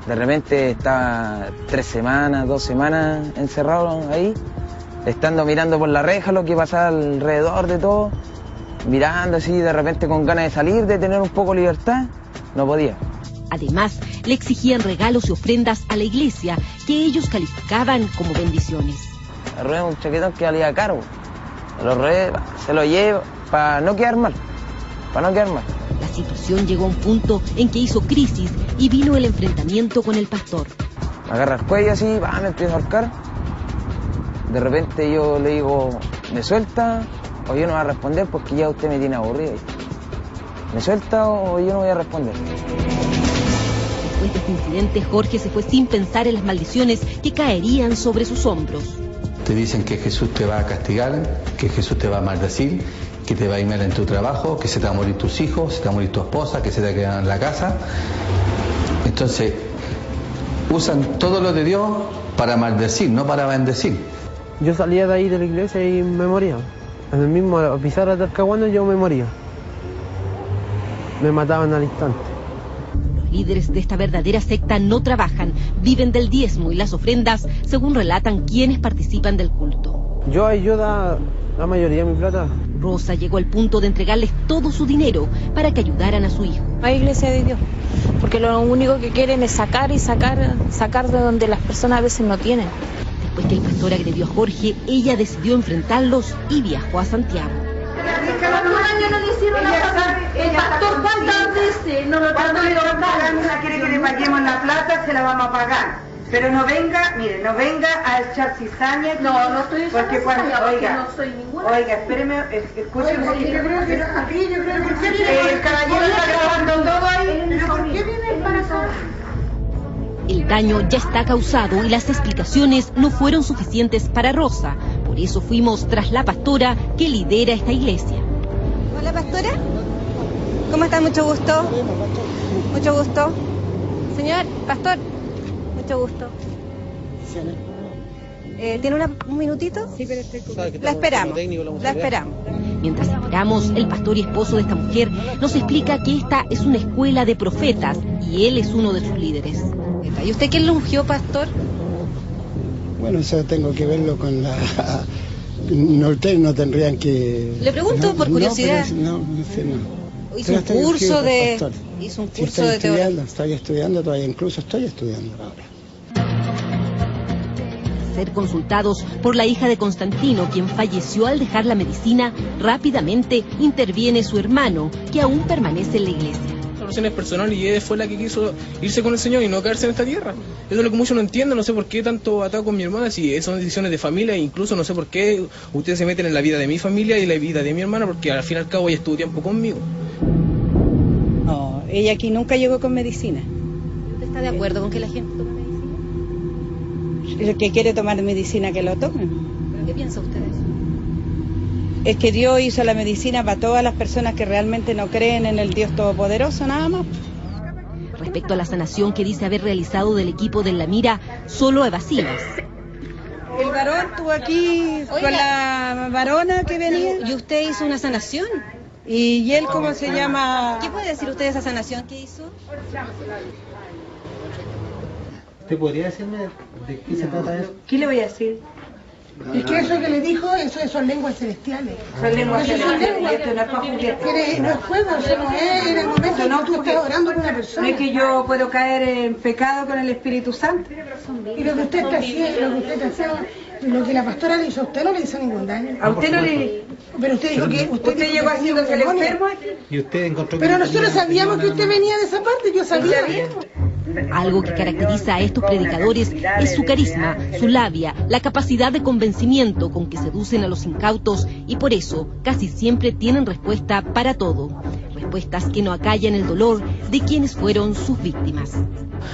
De repente estaba 3 semanas, 2 semanas encerrado ahí, estando mirando por la reja lo que pasaba alrededor de todo, mirando así, de repente con ganas de salir, de tener un poco de libertad. No podía. Además, le exigían regalos y ofrendas a la iglesia que ellos calificaban como bendiciones. Me robé un chaquetón que valía caro. Se lo llevo para no quedar mal. La situación llegó a un punto en que hizo crisis y vino el enfrentamiento con el pastor. Me agarra el cuello así, me empiezo a ahorcar. De repente yo le digo, ¿me suelta o yo no voy a responder porque ya usted me tiene aburrido? ¿Me suelta o yo no voy a responder? Después de este incidente, Jorge se fue sin pensar en las maldiciones que caerían sobre sus hombros. Te dicen que Jesús te va a castigar, que Jesús te va a maldecir, que te va a ir mal en tu trabajo, que se te va a morir tus hijos, se te va a morir tu esposa, que se te va a quedar en la casa. Entonces, usan todo lo de Dios para maldecir, no para bendecir. Yo salía de ahí de la iglesia y me moría. En el mismo pisar a Talcahuano yo me moría. Me mataban al instante. Los líderes de esta verdadera secta no trabajan, viven del diezmo y las ofrendas, según relatan quienes participan del culto. Yo ayudo la mayoría de mi plata. Rosa llegó al punto de entregarles todo su dinero para que ayudaran a su hijo. La iglesia de Dios, porque lo único que quieren es sacar de donde las personas a veces no tienen. Después que el pastor agredió a Jorge, ella decidió enfrentarlos y viajó a Santiago. El pastor, ¿cuántas veces no lo trató de tocar? Quiere que le paguemos la plata, se la vamos a pagar. Pero no venga, mire, no venga a echar cizaña. No estoy echando porque cuando, oiga, no soy ninguna. Oiga, espéreme, escúcheme. Yo creo que el caballero está grabando todo ahí. ¿Pero por qué viene embarazada? El daño ya está causado y las explicaciones no fueron suficientes para Rosa. Por eso fuimos tras la pastora que lidera esta iglesia. Hola, pastora. ¿Cómo está? Mucho gusto. Mucho gusto. Señor pastor, mucho gusto. ¿Tiene un minutito? Sí, pero la esperamos. La esperamos. Mientras esperamos, el pastor y esposo de esta mujer nos explica que esta es una escuela de profetas y él es uno de sus líderes. ¿Y usted quién lo ungió, pastor? Bueno, eso tengo que verlo con la... No, ustedes no tendrían que... Le pregunto por curiosidad. No sé, no. Hizo un curso de teología. Estoy estudiando todavía, incluso estoy estudiando ahora. Ser consultados por la hija de Constantino, quien falleció al dejar la medicina, rápidamente interviene su hermano, que aún permanece en la iglesia. La relación es personal y ella fue la que quiso irse con el Señor y no quedarse en esta tierra. Eso es lo que muchos no entienden, no sé por qué tanto atado con mi hermana, si son decisiones de familia, e incluso no sé por qué ustedes se meten en la vida de mi familia y la vida de mi hermana, porque al fin y al cabo ella estuvo tiempo conmigo. No, ella aquí nunca llegó con medicina. ¿Usted está de acuerdo con que la gente tome medicina? El que quiere tomar medicina que lo tome. ¿Pero qué piensa usted de eso? Es que Dios hizo la medicina para todas las personas que realmente no creen en el Dios Todopoderoso, nada más. Respecto a la sanación que dice haber realizado del equipo de La Mira, solo evasivas. El varón estuvo aquí con la varona que venía. ¿Y usted hizo una sanación? ¿Y él cómo se llama? ¿Qué puede decir usted de esa sanación que hizo? ¿Usted podría decirme de qué se trata eso? ¿Qué le voy a decir? Es que eso que le dijo, eso son lenguas celestiales. Son lenguas celestiales. Esto no es para juguete. No es juego, eso no es en el momento en que tú estás orando con una persona. No es que yo puedo caer en pecado con el Espíritu Santo. Y lo que usted está haciendo, lo que la pastora le hizo a usted no le hizo ningún daño. A usted no le... Pero usted dijo que usted llegó haciéndose el enfermo aquí. ¿Y usted encontró? Pero nosotros sabíamos que usted venía de esa parte, yo sabía. Algo que caracteriza a estos predicadores es su carisma, su labia, la capacidad de convencimiento con que seducen a los incautos y por eso casi siempre tienen respuesta para todo. Respuestas que no acallan el dolor de quienes fueron sus víctimas.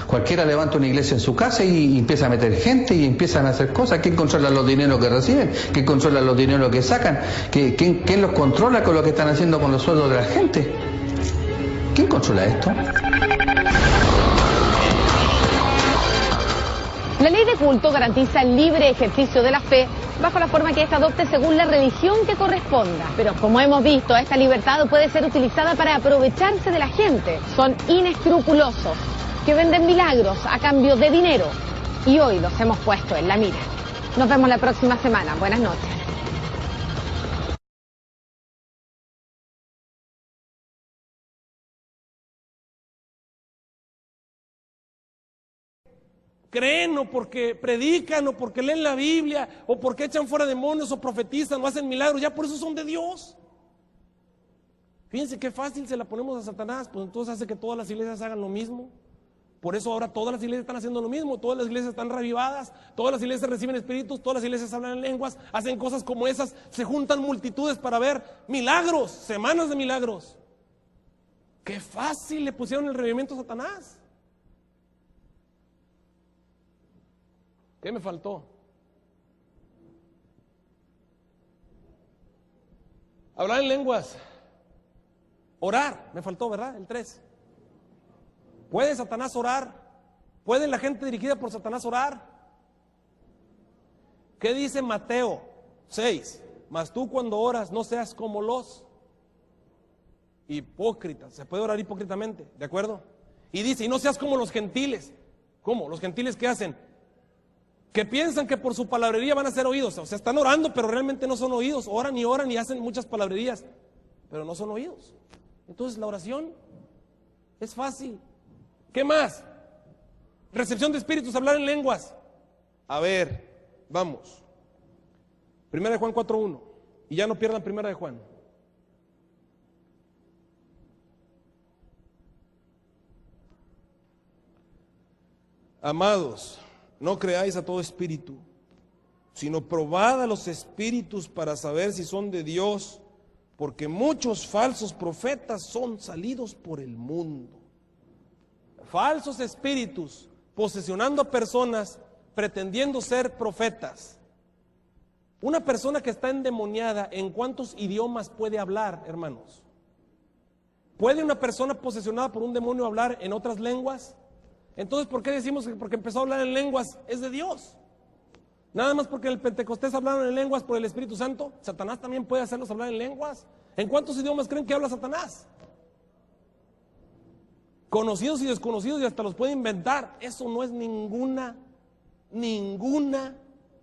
Cualquiera levanta una iglesia en su casa y empieza a meter gente y empiezan a hacer cosas. ¿Quién controla los dineros que reciben? ¿Quién controla los dineros que sacan? ¿Quién los controla con lo que están haciendo con los sueldos de la gente? ¿Quién controla esto? La ley de culto garantiza el libre ejercicio de la fe bajo la forma que ésta adopte según la religión que corresponda. Pero como hemos visto, esta libertad puede ser utilizada para aprovecharse de la gente. Son inescrupulosos, que venden milagros a cambio de dinero. Y hoy los hemos puesto en la mira. Nos vemos la próxima semana. Buenas noches. Creen o porque predican o porque leen la Biblia o porque echan fuera demonios o profetizan o hacen milagros, ya por eso son de Dios. Fíjense qué fácil se la ponemos a Satanás, pues entonces hace que todas las iglesias hagan lo mismo. Por eso ahora todas las iglesias están haciendo lo mismo, todas las iglesias están reavivadas, todas las iglesias reciben espíritus, todas las iglesias hablan en lenguas, hacen cosas como esas, se juntan multitudes para ver milagros, semanas de milagros. Qué fácil le pusieron el revivimiento a Satanás. ¿Qué me faltó? Hablar en lenguas. Orar, me faltó, ¿verdad? El 3. ¿Puede Satanás orar? ¿Puede la gente dirigida por Satanás orar? ¿Qué dice Mateo 6? Mas tú cuando oras no seas como los hipócritas. Se puede orar hipócritamente, ¿de acuerdo? Y dice, y no seas como los gentiles. ¿Cómo? ¿Los gentiles qué hacen? Que piensan que por su palabrería van a ser oídos. O sea, están orando, pero realmente no son oídos. Oran y hacen muchas palabrerías, pero no son oídos. Entonces la oración es fácil. ¿Qué más? Recepción de espíritus, hablar en lenguas. A ver, vamos. 1 Juan 4:1. Y ya no pierdan 1 Juan. Amados, no creáis a todo espíritu, sino probad a los espíritus para saber si son de Dios, porque muchos falsos profetas son salidos por el mundo. Falsos espíritus posesionando a personas pretendiendo ser profetas. Una persona que está endemoniada, ¿en cuántos idiomas puede hablar, hermanos? ¿Puede una persona posesionada por un demonio hablar en otras lenguas? Entonces, ¿por qué decimos que porque empezó a hablar en lenguas es de Dios? Nada más porque en el Pentecostés hablaron en lenguas por el Espíritu Santo. Satanás también puede hacerlos hablar en lenguas. ¿En cuántos idiomas creen que habla Satanás? Conocidos y desconocidos, y hasta los puede inventar. Eso no es ninguna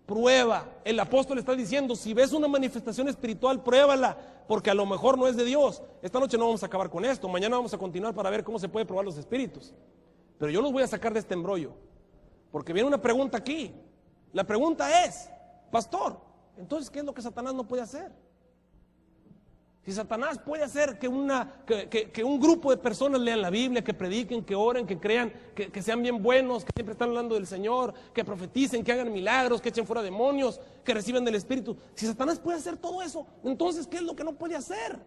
prueba. El apóstol está diciendo, si ves una manifestación espiritual, pruébala, porque a lo mejor no es de Dios. Esta noche no vamos a acabar con esto, mañana vamos a continuar para ver cómo se puede probar los espíritus. Pero yo los voy a sacar de este embrollo, porque viene una pregunta aquí. La pregunta es, pastor, entonces ¿qué es lo que Satanás no puede hacer? Si Satanás puede hacer que un grupo de personas lean la Biblia, que prediquen, que oren, que crean, que sean bien buenos, que siempre están hablando del Señor, que profeticen, que hagan milagros, que echen fuera demonios, que reciban del Espíritu. Si Satanás puede hacer todo eso, entonces ¿qué es lo que no puede hacer?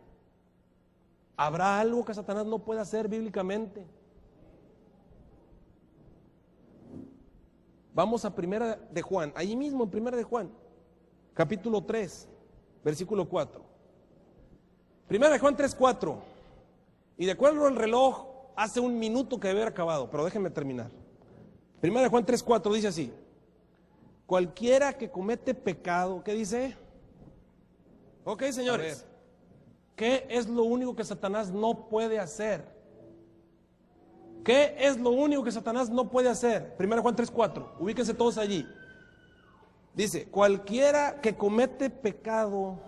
¿Habrá algo que Satanás no puede hacer bíblicamente? Vamos a 1 de Juan, allí mismo en 1 de Juan, capítulo 3, versículo 4. 1 de Juan 3:4. Y de acuerdo al reloj, hace un minuto que debe haber acabado, pero déjenme terminar. 1 de Juan 3:4 dice así: cualquiera que comete pecado, ¿qué dice? Ok, señores, ¿qué es lo único que Satanás no puede hacer? ¿Qué es lo único que Satanás no puede hacer? 1 Juan 3:4, ubíquense todos allí. Dice, cualquiera que comete pecado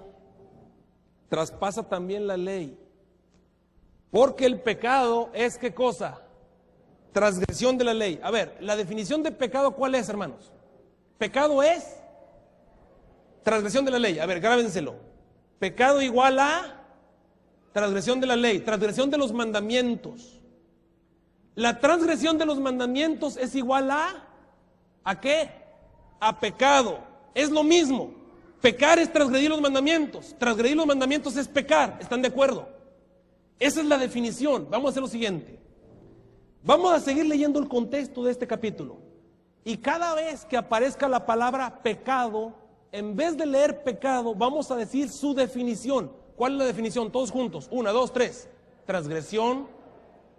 traspasa también la ley, porque el pecado es ¿qué cosa? Transgresión de la ley. A ver, la definición de pecado, ¿cuál es, hermanos? Pecado es transgresión de la ley. A ver, grábenselo. Pecado igual a transgresión de la ley, transgresión de los mandamientos. La transgresión de los mandamientos es igual ¿a qué? A pecado. Es lo mismo. Pecar es transgredir los mandamientos. Transgredir los mandamientos es pecar. ¿Están de acuerdo? Esa es la definición. Vamos a hacer lo siguiente. Vamos a seguir leyendo el contexto de este capítulo. Y cada vez que aparezca la palabra pecado, en vez de leer pecado, vamos a decir su definición. ¿Cuál es la definición? Todos juntos. 1, 2, 3. Transgresión.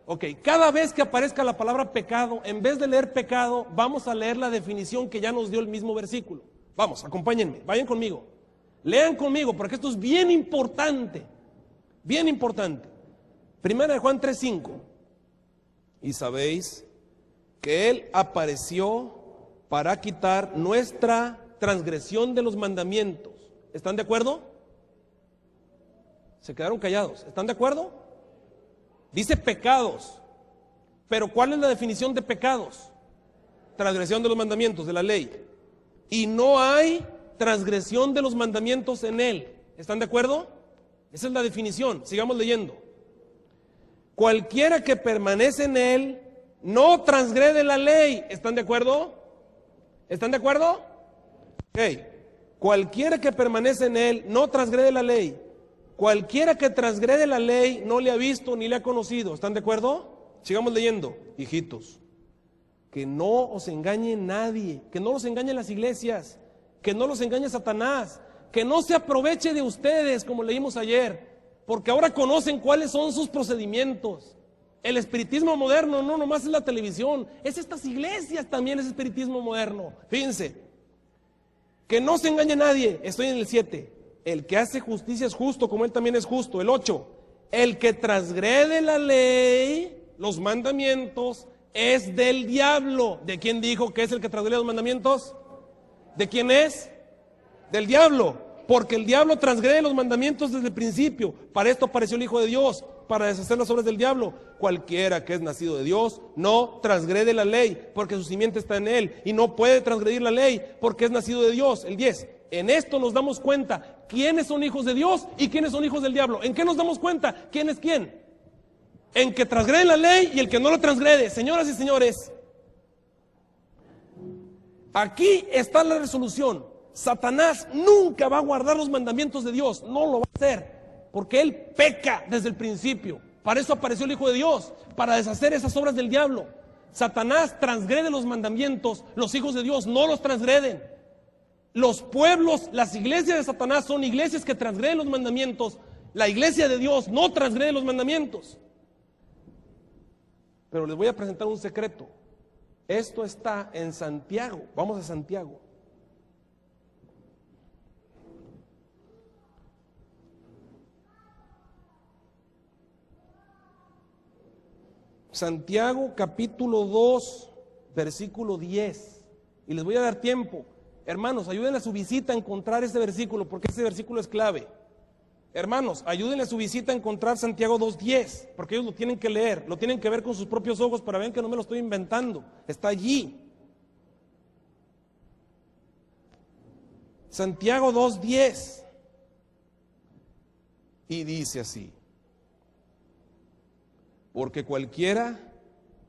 Ok, cada vez que aparezca la palabra pecado, en vez de leer pecado, vamos a leer la definición que ya nos dio el mismo versículo. Vamos, acompáñenme, vayan conmigo. Lean conmigo, porque esto es bien importante. Bien importante. 1 de Juan 3:5. Y sabéis que Él apareció para quitar nuestra transgresión de los mandamientos. ¿Están de acuerdo? Se quedaron callados. ¿Están de acuerdo? Dice pecados. Pero ¿cuál es la definición de pecados? Transgresión de los mandamientos, de la ley. Y no hay transgresión de los mandamientos en Él. ¿Están de acuerdo? Esa es la definición. Sigamos leyendo. Cualquiera que permanece en Él no transgrede la ley. ¿Están de acuerdo? ¿Están de acuerdo? Ok. Cualquiera que permanece en Él no transgrede la ley. Cualquiera que transgrede la ley no le ha visto ni le ha conocido. ¿Están de acuerdo? Sigamos leyendo. Hijitos, que no os engañe nadie, que no los engañen las iglesias, que no los engañe Satanás, que no se aproveche de ustedes, como leímos ayer, porque ahora conocen cuáles son sus procedimientos. El espiritismo moderno no nomás es la televisión, es estas iglesias también, es espiritismo moderno. Fíjense, que no se engañe nadie. Estoy en el 7. El que hace justicia es justo, como Él también es justo. El 8. El que transgrede la ley los mandamientos es del diablo. ¿De quién dijo que es el que transgrede los mandamientos? ¿De quién es? Del diablo. Porque el diablo transgrede los mandamientos desde el principio. Para esto apareció el Hijo de Dios, para deshacer las obras del diablo. Cualquiera que es nacido de Dios no transgrede la ley, porque su simiente está en él, y no puede transgredir la ley, porque es nacido de Dios. El 10. En esto nos damos cuenta quiénes son hijos de Dios y quiénes son hijos del diablo. ¿En qué nos damos cuenta? ¿Quién es quién? En que transgrede la ley y el que no lo transgrede. Señoras y señores, aquí está la resolución. Satanás nunca va a guardar los mandamientos de Dios, no lo va a hacer, porque él peca desde el principio. Para eso apareció el Hijo de Dios, para deshacer esas obras del diablo. Satanás transgrede los mandamientos, los hijos de Dios no los transgreden. Los pueblos, las iglesias de Satanás son iglesias que transgreden los mandamientos. La iglesia de Dios no transgrede los mandamientos. Pero les voy a presentar un secreto. Esto está en Santiago. Vamos a Santiago. Santiago capítulo 2, versículo 10. Y les voy a dar tiempo. Hermanos, ayúdenle a su visita a encontrar ese versículo, porque ese versículo es clave. Hermanos, ayúdenle a su visita a encontrar Santiago 2:10, porque ellos lo tienen que leer, lo tienen que ver con sus propios ojos para ver que no me lo estoy inventando. Está allí. Santiago 2:10. Y dice así: porque cualquiera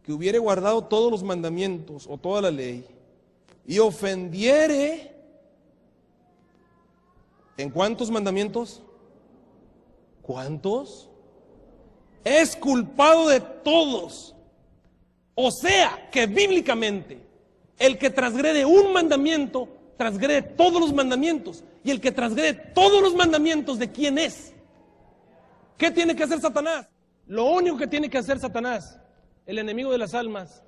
que hubiere guardado todos los mandamientos o toda la ley y ofendiere, ¿en cuántos mandamientos? ¿Cuántos? Es culpado de todos. O sea que bíblicamente el que transgrede un mandamiento transgrede todos los mandamientos, y el que transgrede todos los mandamientos, ¿de quién es? ¿Qué tiene que hacer Satanás? Lo único que tiene que hacer Satanás, el enemigo de las almas,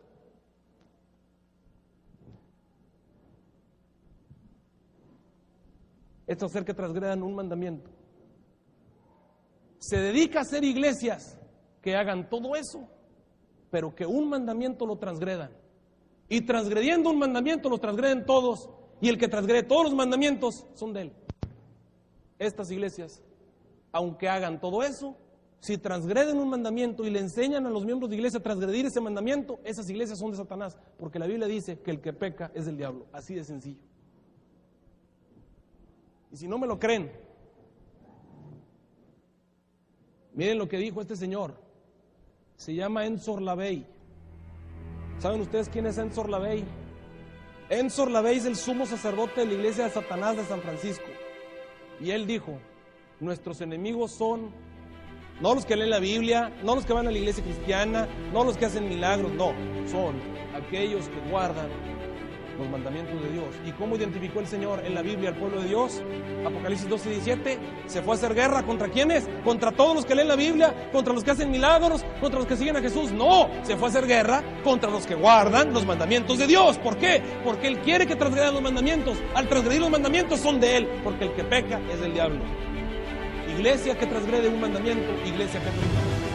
es hacer que transgredan un mandamiento. Se dedica a hacer iglesias que hagan todo eso, pero que un mandamiento lo transgredan. Y transgrediendo un mandamiento lo transgreden todos, y el que transgrede todos los mandamientos son de él. Estas iglesias, aunque hagan todo eso, si transgreden un mandamiento y le enseñan a los miembros de iglesia a transgredir ese mandamiento, esas iglesias son de Satanás, porque la Biblia dice que el que peca es del diablo, así de sencillo. Y si no me lo creen, miren lo que dijo este señor. Se llama Enzor Lavey. ¿Saben ustedes quién es Enzor Lavey? Enzor Lavey es el sumo sacerdote de la iglesia de Satanás de San Francisco. Y él dijo: nuestros enemigos son no los que leen la Biblia, no los que van a la iglesia cristiana, no los que hacen milagros, no, son aquellos que guardan los mandamientos de Dios. ¿Y cómo identificó el Señor en la Biblia al pueblo de Dios? Apocalipsis 12:17, se fue a hacer guerra. ¿Contra quiénes? ¿Contra todos los que leen la Biblia? ¿Contra los que hacen milagros? ¿Contra los que siguen a Jesús? No, se fue a hacer guerra contra los que guardan los mandamientos de Dios. ¿Por qué? Porque Él quiere que transgredan los mandamientos. Al transgredir los mandamientos son de Él, porque el que peca es del diablo. Iglesia que transgrede un mandamiento, iglesia que transgrede.